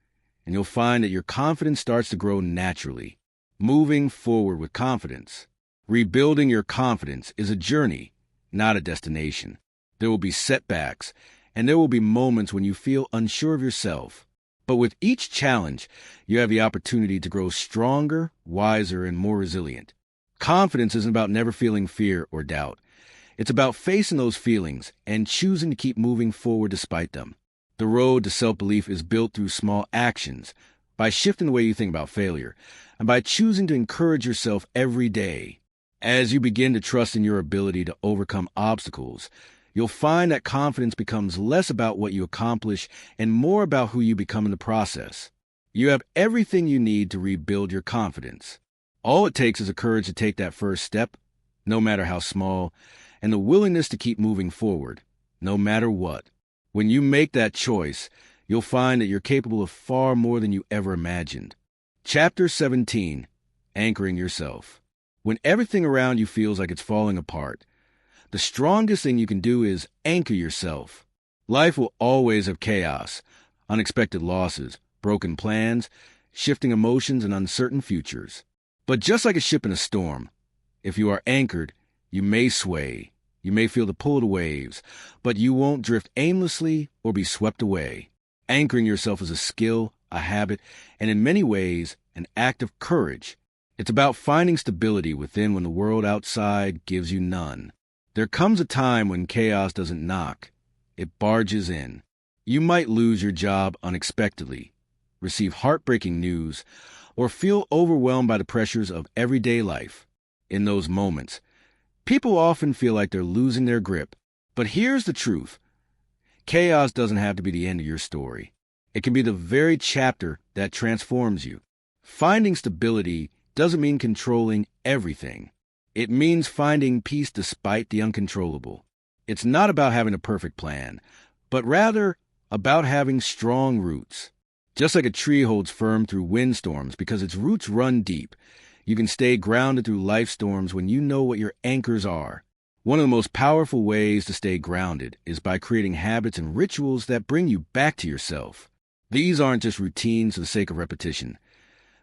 and you'll find that your confidence starts to grow naturally. Moving forward with confidence. Rebuilding your confidence is a journey, not a destination. There will be setbacks, and there will be moments when you feel unsure of yourself. But with each challenge, you have the opportunity to grow stronger, wiser, and more resilient. Confidence isn't about never feeling fear or doubt. It's about facing those feelings and choosing to keep moving forward despite them. The road to self-belief is built through small actions, by shifting the way you think about failure, and by choosing to encourage yourself every day. As you begin to trust in your ability to overcome obstacles, you'll find that confidence becomes less about what you accomplish and more about who you become in the process. You have everything you need to rebuild your confidence. All it takes is the courage to take that first step, no matter how small, and the willingness to keep moving forward, no matter what. When you make that choice, you'll find that you're capable of far more than you ever imagined. Chapter 17, Anchoring Yourself. When everything around you feels like it's falling apart, the strongest thing you can do is anchor yourself. Life will always have chaos, unexpected losses, broken plans, shifting emotions, and uncertain futures. But just like a ship in a storm, if you are anchored, you may sway, you may feel the pull of the waves, but you won't drift aimlessly or be swept away. Anchoring yourself is a skill, a habit, and in many ways, an act of courage. It's about finding stability within when the world outside gives you none. There comes a time when chaos doesn't knock, it barges in. You might lose your job unexpectedly, receive heartbreaking news, or feel overwhelmed by the pressures of everyday life. In those moments, people often feel like they're losing their grip. But here's the truth. Chaos doesn't have to be the end of your story. It can be the very chapter that transforms you. Finding stability doesn't mean controlling everything. It means finding peace despite the uncontrollable. It's not about having a perfect plan, but rather about having strong roots. Just like a tree holds firm through windstorms because its roots run deep, you can stay grounded through life storms when you know what your anchors are. One of the most powerful ways to stay grounded is by creating habits and rituals that bring you back to yourself. These aren't just routines for the sake of repetition.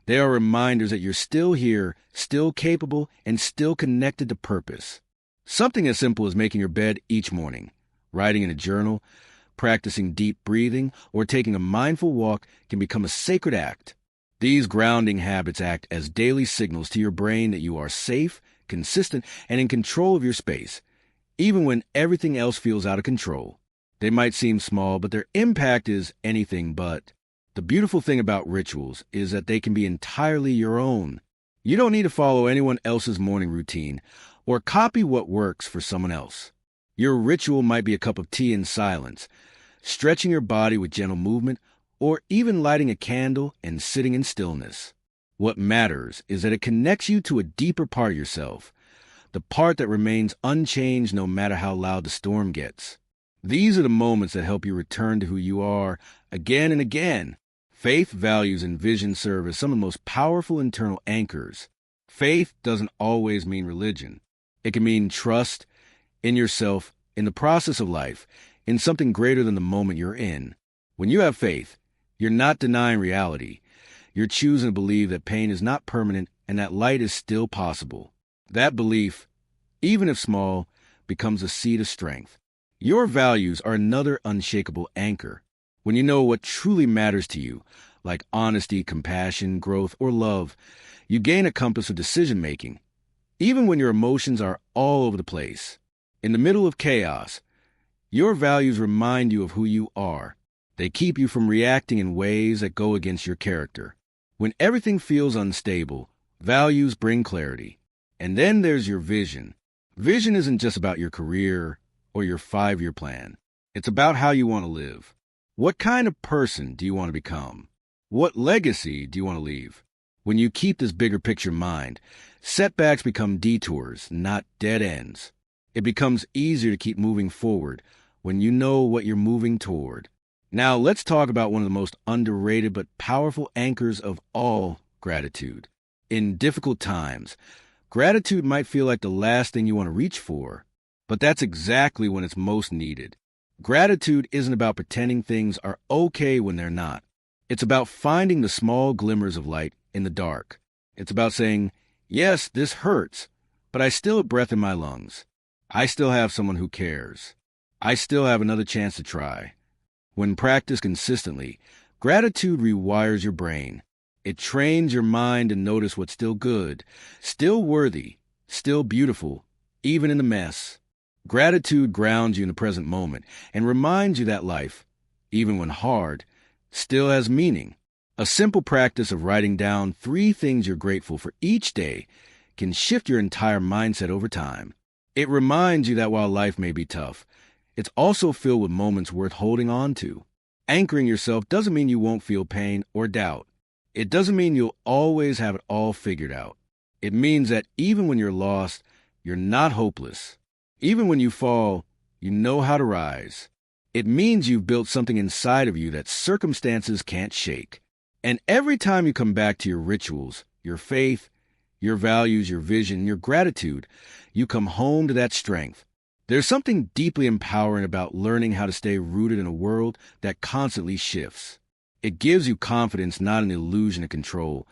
They are reminders that you're still here, still capable, and still connected to purpose. Something as simple as making your bed each morning, writing in a journal, practicing deep breathing, or taking a mindful walk can become a sacred act. These grounding habits act as daily signals to your brain that you are safe, consistent, and in control of your space, even when everything else feels out of control. They might seem small, but their impact is anything but. The beautiful thing about rituals is that they can be entirely your own. You don't need to follow anyone else's morning routine or copy what works for someone else. Your ritual might be a cup of tea in silence, stretching your body with gentle movement, or even lighting a candle and sitting in stillness. What matters is that it connects you to a deeper part of yourself, the part that remains unchanged no matter how loud the storm gets. These are the moments that help you return to who you are again and again. Faith, values, and vision serve as some of the most powerful internal anchors. Faith doesn't always mean religion. It can mean trust in yourself, in the process of life, in something greater than the moment you're in. When you have faith, you're not denying reality. You're choosing to believe that pain is not permanent and that light is still possible. That belief, even if small, becomes a seed of strength. Your values are another unshakable anchor. When you know what truly matters to you, like honesty, compassion, growth, or love, you gain a compass of decision-making, even when your emotions are all over the place. In the middle of chaos, your values remind you of who you are. They keep you from reacting in ways that go against your character. When everything feels unstable, values bring clarity. And then there's your vision. Vision isn't just about your career or your 5-year plan. It's about how you want to live. What kind of person do you want to become? What legacy do you want to leave? When you keep this bigger picture in mind, setbacks become detours, not dead ends. It becomes easier to keep moving forward when you know what you're moving toward. Now, let's talk about one of the most underrated but powerful anchors of all, gratitude. In difficult times, gratitude might feel like the last thing you want to reach for, but that's exactly when it's most needed. Gratitude isn't about pretending things are okay when they're not. It's about finding the small glimmers of light in the dark. It's about saying, yes, this hurts, but I still have breath in my lungs. I still have someone who cares. I still have another chance to try. When practiced consistently, gratitude rewires your brain. It trains your mind to notice what's still good, still worthy, still beautiful, even in the mess. Gratitude grounds you in the present moment and reminds you that life, even when hard, still has meaning. A simple practice of writing down 3 things you're grateful for each day can shift your entire mindset over time. It reminds you that while life may be tough, it's also filled with moments worth holding on to. Anchoring yourself doesn't mean you won't feel pain or doubt. It doesn't mean you'll always have it all figured out. It means that even when you're lost, you're not hopeless. Even when you fall, you know how to rise. It means you've built something inside of you that circumstances can't shake. And every time you come back to your rituals, your faith, your values, your vision, your gratitude, you come home to that strength. There's something deeply empowering about learning how to stay rooted in a world that constantly shifts. It gives you confidence, not an illusion of control,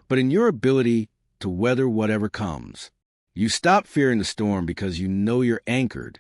but in your ability to weather whatever comes. You stop fearing the storm because you know you're anchored.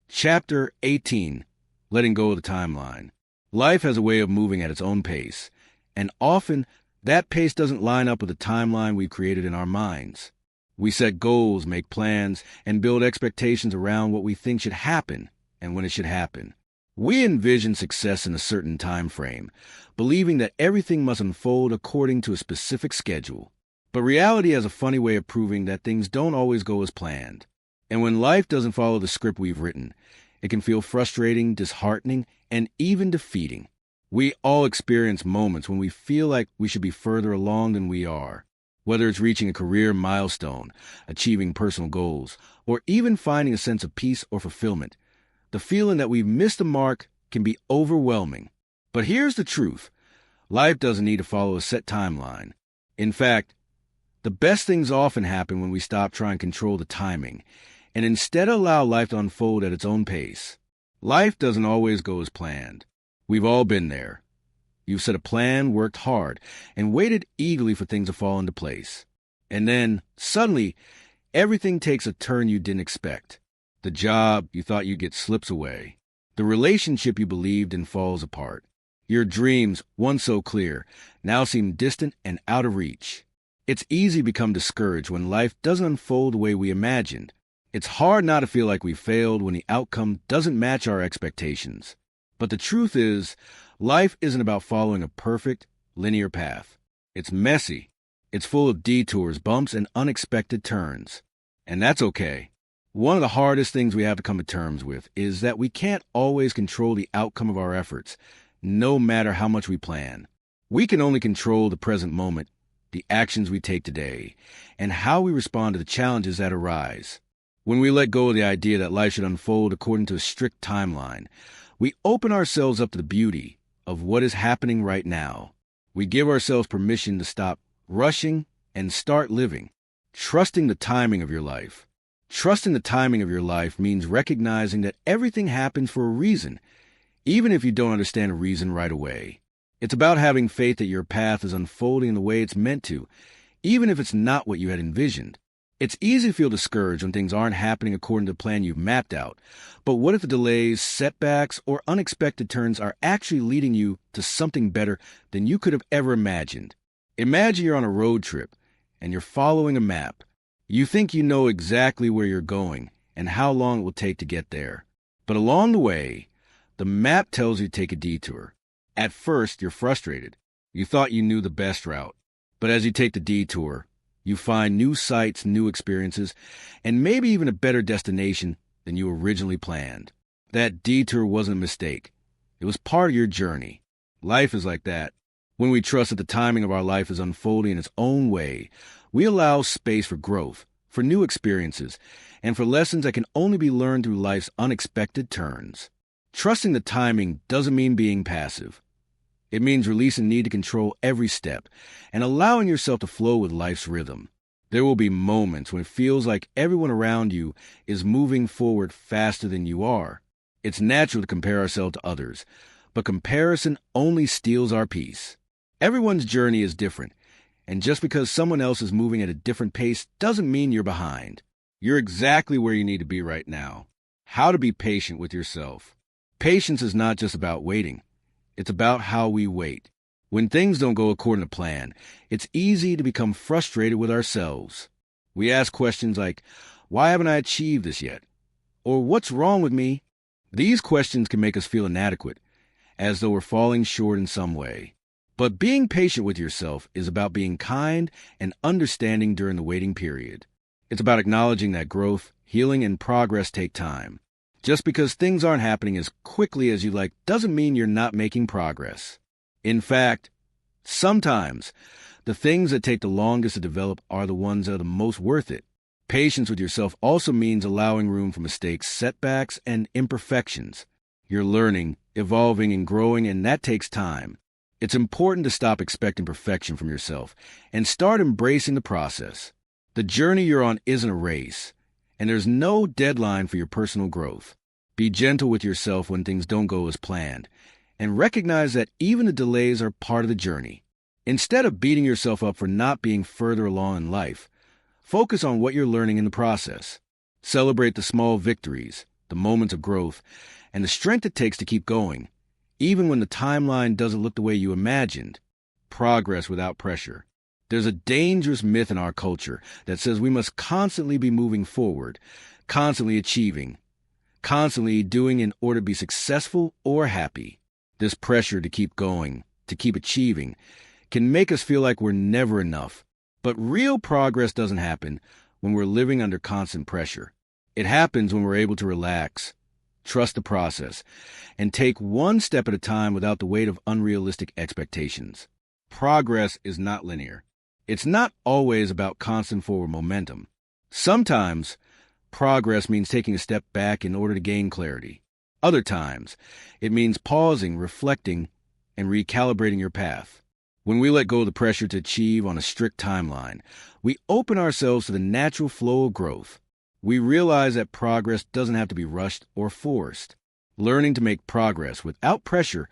Chapter 18, Letting Go of the Timeline. Life has a way of moving at its own pace, and often that pace doesn't line up with the timeline we've created in our minds. We set goals, make plans, and build expectations around what we think should happen and when it should happen. We envision success in a certain time frame, believing that everything must unfold according to a specific schedule. But reality has a funny way of proving that things don't always go as planned. And when life doesn't follow the script we've written, it can feel frustrating, disheartening, and even defeating. We all experience moments when we feel like we should be further along than we are. Whether it's reaching a career milestone, achieving personal goals, or even finding a sense of peace or fulfillment, the feeling that we've missed the mark can be overwhelming. But here's the truth. Life doesn't need to follow a set timeline. In fact, the best things often happen when we stop trying to control the timing and instead allow life to unfold at its own pace. Life doesn't always go as planned. We've all been there. You've set a plan, worked hard, and waited eagerly for things to fall into place. And then, suddenly, everything takes a turn you didn't expect. The job you thought you'd get slips away. The relationship you believed in falls apart. Your dreams, once so clear, now seem distant and out of reach. It's easy to become discouraged when life doesn't unfold the way we imagined. It's hard not to feel like we failed when the outcome doesn't match our expectations. But the truth is, life isn't about following a perfect, linear path. It's messy. It's full of detours, bumps, and unexpected turns. And that's okay. One of the hardest things we have to come to terms with is that we can't always control the outcome of our efforts, no matter how much we plan. We can only control the present moment, the actions we take today, and how we respond to the challenges that arise. When we let go of the idea that life should unfold according to a strict timeline, we open ourselves up to the beauty of what is happening right now. We give ourselves permission to stop rushing and start living, trusting the timing of your life. Trusting the timing of your life means recognizing that everything happens for a reason, even if you don't understand a reason right away. It's about having faith that your path is unfolding in the way it's meant to, even if it's not what you had envisioned. It's easy to feel discouraged when things aren't happening according to the plan you've mapped out. But what if the delays, setbacks, or unexpected turns are actually leading you to something better than you could have ever imagined? Imagine you're on a road trip and you're following a map. You think you know exactly where you're going and how long it will take to get there. But along the way, the map tells you to take a detour. At first, you're frustrated. You thought you knew the best route. But as you take the detour, you find new sights, new experiences, and maybe even a better destination than you originally planned. That detour wasn't a mistake. It was part of your journey. Life is like that. When we trust that the timing of our life is unfolding in its own way, we allow space for growth, for new experiences, and for lessons that can only be learned through life's unexpected turns. Trusting the timing doesn't mean being passive. It means releasing the need to control every step and allowing yourself to flow with life's rhythm. There will be moments when it feels like everyone around you is moving forward faster than you are. It's natural to compare ourselves to others, but comparison only steals our peace. Everyone's journey is different, and just because someone else is moving at a different pace doesn't mean you're behind. You're exactly where you need to be right now. How to be patient with yourself. Patience is not just about waiting. It's about how we wait. When things don't go according to plan, it's easy to become frustrated with ourselves. We ask questions like, why haven't I achieved this yet? Or what's wrong with me? These questions can make us feel inadequate, as though we're falling short in some way. But being patient with yourself is about being kind and understanding during the waiting period. It's about acknowledging that growth, healing, and progress take time. Just because things aren't happening as quickly as you'd like doesn't mean you're not making progress. In fact, sometimes the things that take the longest to develop are the ones that are the most worth it. Patience with yourself also means allowing room for mistakes, setbacks, and imperfections. You're learning, evolving, and growing, and that takes time. It's important to stop expecting perfection from yourself and start embracing the process. The journey you're on isn't a race, and there's no deadline for your personal growth. Be gentle with yourself when things don't go as planned, and recognize that even the delays are part of the journey. Instead of beating yourself up for not being further along in life, focus on what you're learning in the process. Celebrate the small victories, the moments of growth, and the strength it takes to keep going, even when the timeline doesn't look the way you imagined. Progress without pressure. There's a dangerous myth in our culture that says we must constantly be moving forward, constantly achieving, constantly doing in order to be successful or happy. This pressure to keep going, to keep achieving, can make us feel like we're never enough. But real progress doesn't happen when we're living under constant pressure. It happens when we're able to relax, trust the process, and take one step at a time without the weight of unrealistic expectations. Progress is not linear. It's not always about constant forward momentum. Sometimes, progress means taking a step back in order to gain clarity. Other times, it means pausing, reflecting, and recalibrating your path. When we let go of the pressure to achieve on a strict timeline, we open ourselves to the natural flow of growth. We realize that progress doesn't have to be rushed or forced. Learning to make progress without pressure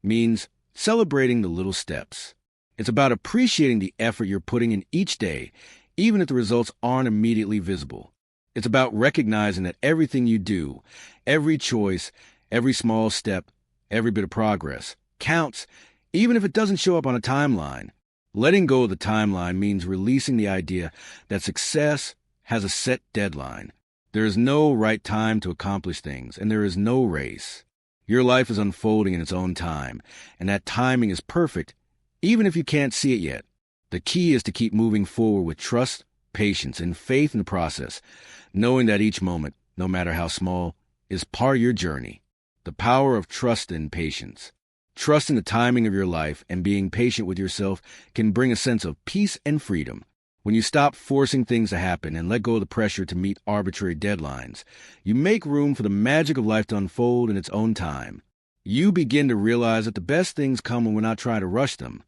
means celebrating the little steps. It's about appreciating the effort you're putting in each day, even if the results aren't immediately visible. It's about recognizing that everything you do, every choice, every small step, every bit of progress counts, even if it doesn't show up on a timeline. Letting go of the timeline means releasing the idea that success has a set deadline. There is no right time to accomplish things, and there is no race. Your life is unfolding in its own time, and that timing is perfect, even if you can't see it yet. The key is to keep moving forward with trust, patience, and faith in the process, knowing that each moment, no matter how small, is part of your journey. The power of trust and patience. Trusting the timing of your life and being patient with yourself can bring a sense of peace and freedom. When you stop forcing things to happen and let go of the pressure to meet arbitrary deadlines, you make room for the magic of life to unfold in its own time. You begin to realize that the best things come when we're not trying to rush them,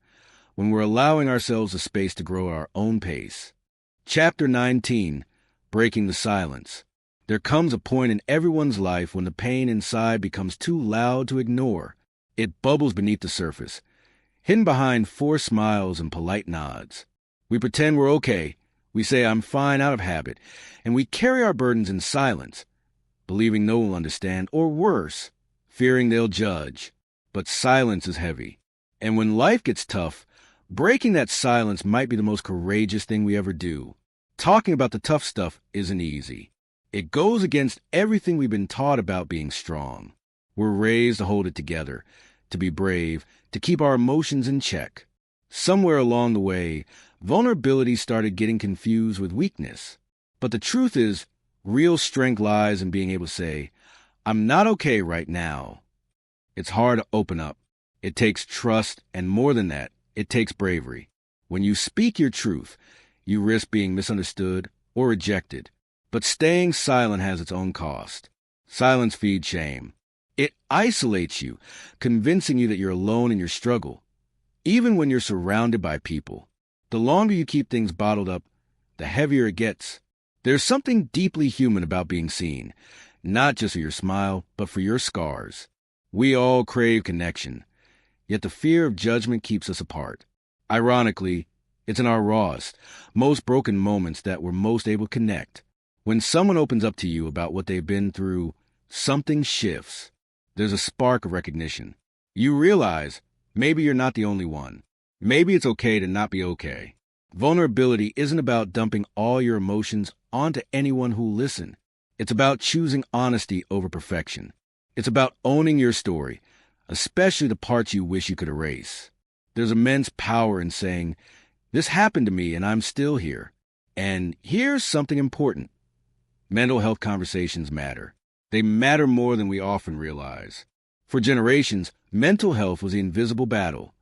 when we're allowing ourselves the space to grow at our own pace. Chapter 19, Breaking the Silence. There comes a point in everyone's life when the pain inside becomes too loud to ignore. It bubbles beneath the surface, hidden behind forced smiles and polite nods. We pretend we're okay. We say, I'm fine out of habit, and we carry our burdens in silence, believing no one will understand, or worse, fearing they'll judge. But silence is heavy. And when life gets tough, breaking that silence might be the most courageous thing we ever do. Talking about the tough stuff isn't easy. It goes against everything we've been taught about being strong. We're raised to hold it together, to be brave, to keep our emotions in check. Somewhere along the way, vulnerability started getting confused with weakness. But the truth is, real strength lies in being able to say, I'm not okay right now. It's hard to open up. It takes trust, and more than that, it takes bravery. When you speak your truth, you risk being misunderstood or rejected. But staying silent has its own cost. Silence feeds shame. It isolates you, convincing you that you're alone in your struggle, even when you're surrounded by people. The longer you keep things bottled up, the heavier it gets. There's something deeply human about being seen, not just for your smile, but for your scars. We all crave connection, yet the fear of judgment keeps us apart. Ironically, it's in our rawest, most broken moments that we're most able to connect. When someone opens up to you about what they've been through, something shifts. There's a spark of recognition. You realize maybe you're not the only one. Maybe it's okay to not be okay. Vulnerability isn't about dumping all your emotions onto anyone who'll listen. It's about choosing honesty over perfection. It's about owning your story, especially the parts you wish you could erase. There's immense power in saying, "This happened to me and I'm still here." And here's something important. Mental health conversations matter. They matter more than we often realize. For generations, mental health was the invisible battle,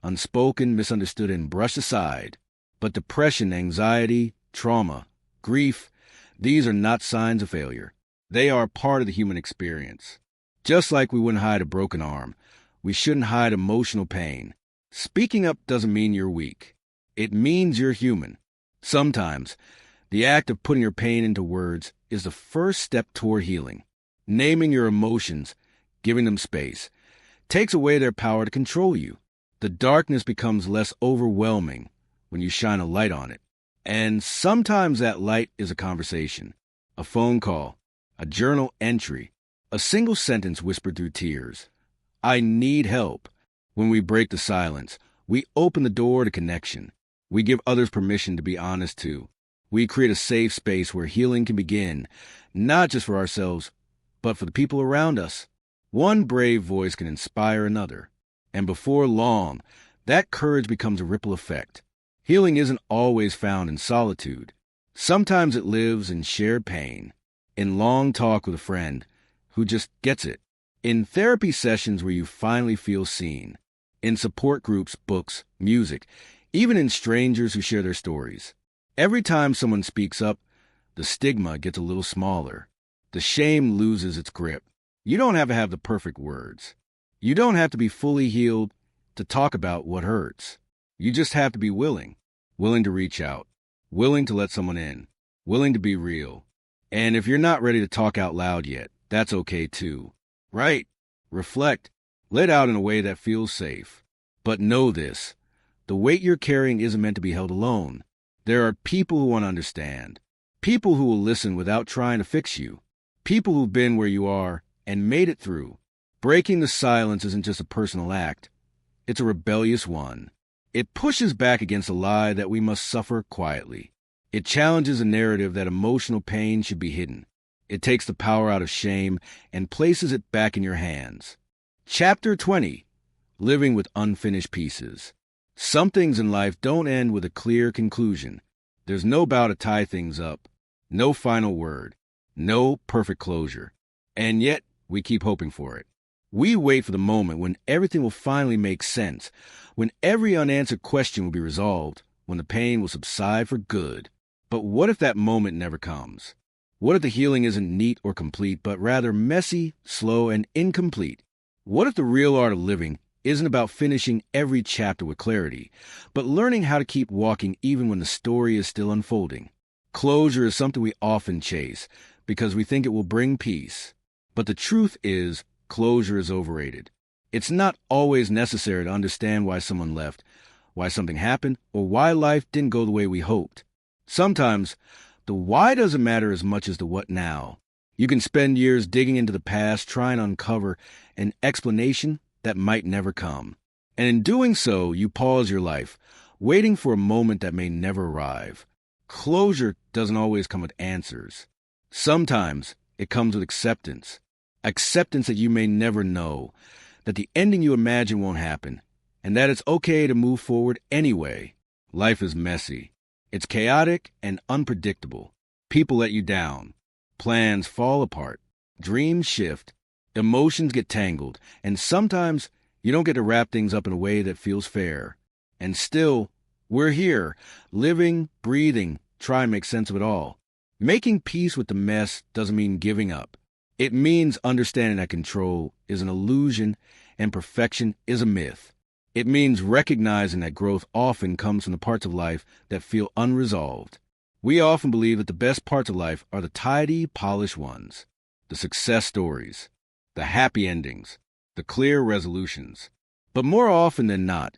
unspoken, misunderstood, and brushed aside. But depression, anxiety, trauma, grief, these are not signs of failure. They are part of the human experience. Just like we wouldn't hide a broken arm, we shouldn't hide emotional pain. Speaking up doesn't mean you're weak. It means you're human. Sometimes, the act of putting your pain into words is the first step toward healing. Naming your emotions, giving them space, takes away their power to control you. The darkness becomes less overwhelming when you shine a light on it. And sometimes that light is a conversation, a phone call, a journal entry, a single sentence whispered through tears. "I need help." When we break the silence, we open the door to connection. We give others permission to be honest too. We create a safe space where healing can begin, not just for ourselves, but for the people around us. One brave voice can inspire another. And before long, that courage becomes a ripple effect. Healing isn't always found in solitude. Sometimes it lives in shared pain, in long talk with a friend who just gets it, in therapy sessions where you finally feel seen, in support groups, books, music, even in strangers who share their stories. Every time someone speaks up, the stigma gets a little smaller. The shame loses its grip. You don't have to have the perfect words. You don't have to be fully healed to talk about what hurts. You just have to be willing to reach out, willing to let someone in, willing to be real. And if you're not ready to talk out loud yet, that's okay too. Write, reflect, let out in a way that feels safe. But know this, the weight you're carrying isn't meant to be held alone. There are people who want to understand, people who will listen without trying to fix you, people who've been where you are and made it through. Breaking the silence isn't just a personal act. It's a rebellious one. It pushes back against a lie that we must suffer quietly. It challenges a narrative that emotional pain should be hidden. It takes the power out of shame and places it back in your hands. Chapter 20. Living with Unfinished Pieces. Some things in life don't end with a clear conclusion. There's no bow to tie things up, no final word, no perfect closure. And yet, we keep hoping for it. We wait for the moment when everything will finally make sense, when every unanswered question will be resolved, when the pain will subside for good. But what if that moment never comes? What if the healing isn't neat or complete, but rather messy, slow, and incomplete? What if the real art of living isn't about finishing every chapter with clarity, but learning how to keep walking even when the story is still unfolding? Closure is something we often chase because we think it will bring peace. But the truth is, closure is overrated. It's not always necessary to understand why someone left, why something happened, or why life didn't go the way we hoped. Sometimes, the why doesn't matter as much as the what now. You can spend years digging into the past trying to uncover an explanation that might never come. And in doing so, you pause your life, waiting for a moment that may never arrive. Closure doesn't always come with answers. Sometimes it comes with acceptance. Acceptance that you may never know, that the ending you imagine won't happen, and that it's okay to move forward anyway. Life is messy. It's chaotic and unpredictable. People let you down. Plans fall apart. Dreams shift. Emotions get tangled. And sometimes you don't get to wrap things up in a way that feels fair. And still, we're here, living, breathing, trying to make sense of it all. Making peace with the mess doesn't mean giving up. It means understanding that control is an illusion and perfection is a myth. It means recognizing that growth often comes from the parts of life that feel unresolved. We often believe that the best parts of life are the tidy, polished ones, the success stories, the happy endings, the clear resolutions. But more often than not,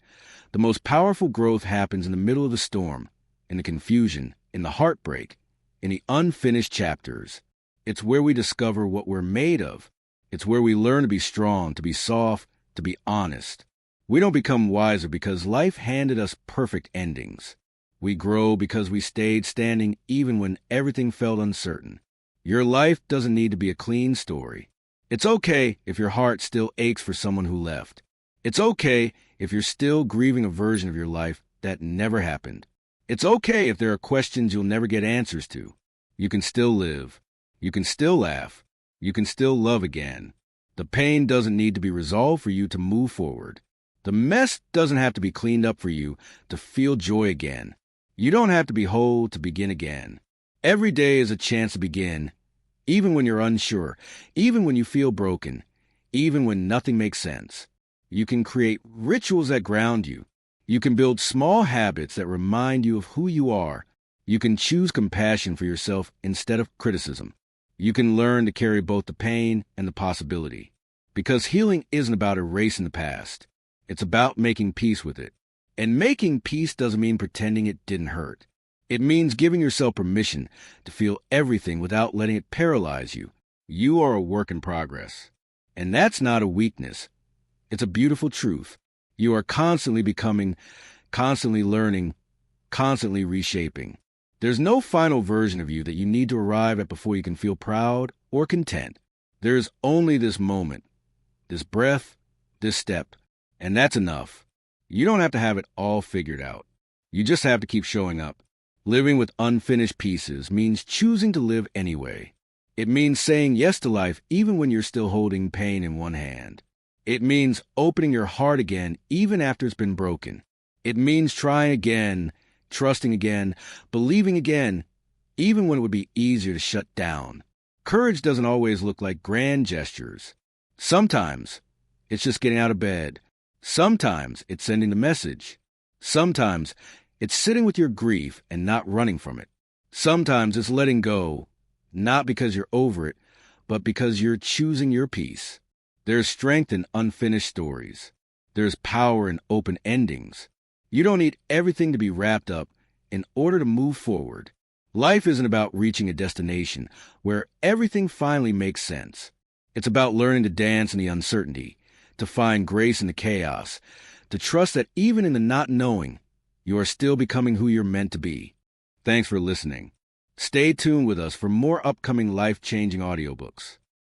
the most powerful growth happens in the middle of the storm, in the confusion, in the heartbreak, in the unfinished chapters. It's where we discover what we're made of. It's where we learn to be strong, to be soft, to be honest. We don't become wiser because life handed us perfect endings. We grow because we stayed standing even when everything felt uncertain. Your life doesn't need to be a clean story. It's okay if your heart still aches for someone who left. It's okay if you're still grieving a version of your life that never happened. It's okay if there are questions you'll never get answers to. You can still live. You can still laugh. You can still love again. The pain doesn't need to be resolved for you to move forward. The mess doesn't have to be cleaned up for you to feel joy again. You don't have to be whole to begin again. Every day is a chance to begin, even when you're unsure, even when you feel broken, even when nothing makes sense. You can create rituals that ground you. You can build small habits that remind you of who you are. You can choose compassion for yourself instead of criticism. You can learn to carry both the pain and the possibility. Because healing isn't about erasing the past. It's about making peace with it. And making peace doesn't mean pretending it didn't hurt. It means giving yourself permission to feel everything without letting it paralyze you. You are a work in progress. And that's not a weakness. It's a beautiful truth. You are constantly becoming, constantly learning, constantly reshaping. There's no final version of you that you need to arrive at before you can feel proud or content. There's only this moment, this breath, this step, and that's enough. You don't have to have it all figured out. You just have to keep showing up. Living with unfinished pieces means choosing to live anyway. It means saying yes to life even when you're still holding pain in one hand. It means opening your heart again even after it's been broken. It means trying again, trusting again, believing again, even when it would be easier to shut down. Courage doesn't always look like grand gestures. Sometimes it's just getting out of bed. Sometimes it's sending the message. Sometimes it's sitting with your grief and not running from it. Sometimes it's letting go, not because you're over it, but because you're choosing your peace. There's strength in unfinished stories. There's power in open endings. You don't need everything to be wrapped up in order to move forward. Life isn't about reaching a destination where everything finally makes sense. It's about learning to dance in the uncertainty, to find grace in the chaos, to trust that even in the not knowing, you are still becoming who you're meant to be. Thanks for listening. Stay tuned with us for more upcoming life-changing audiobooks.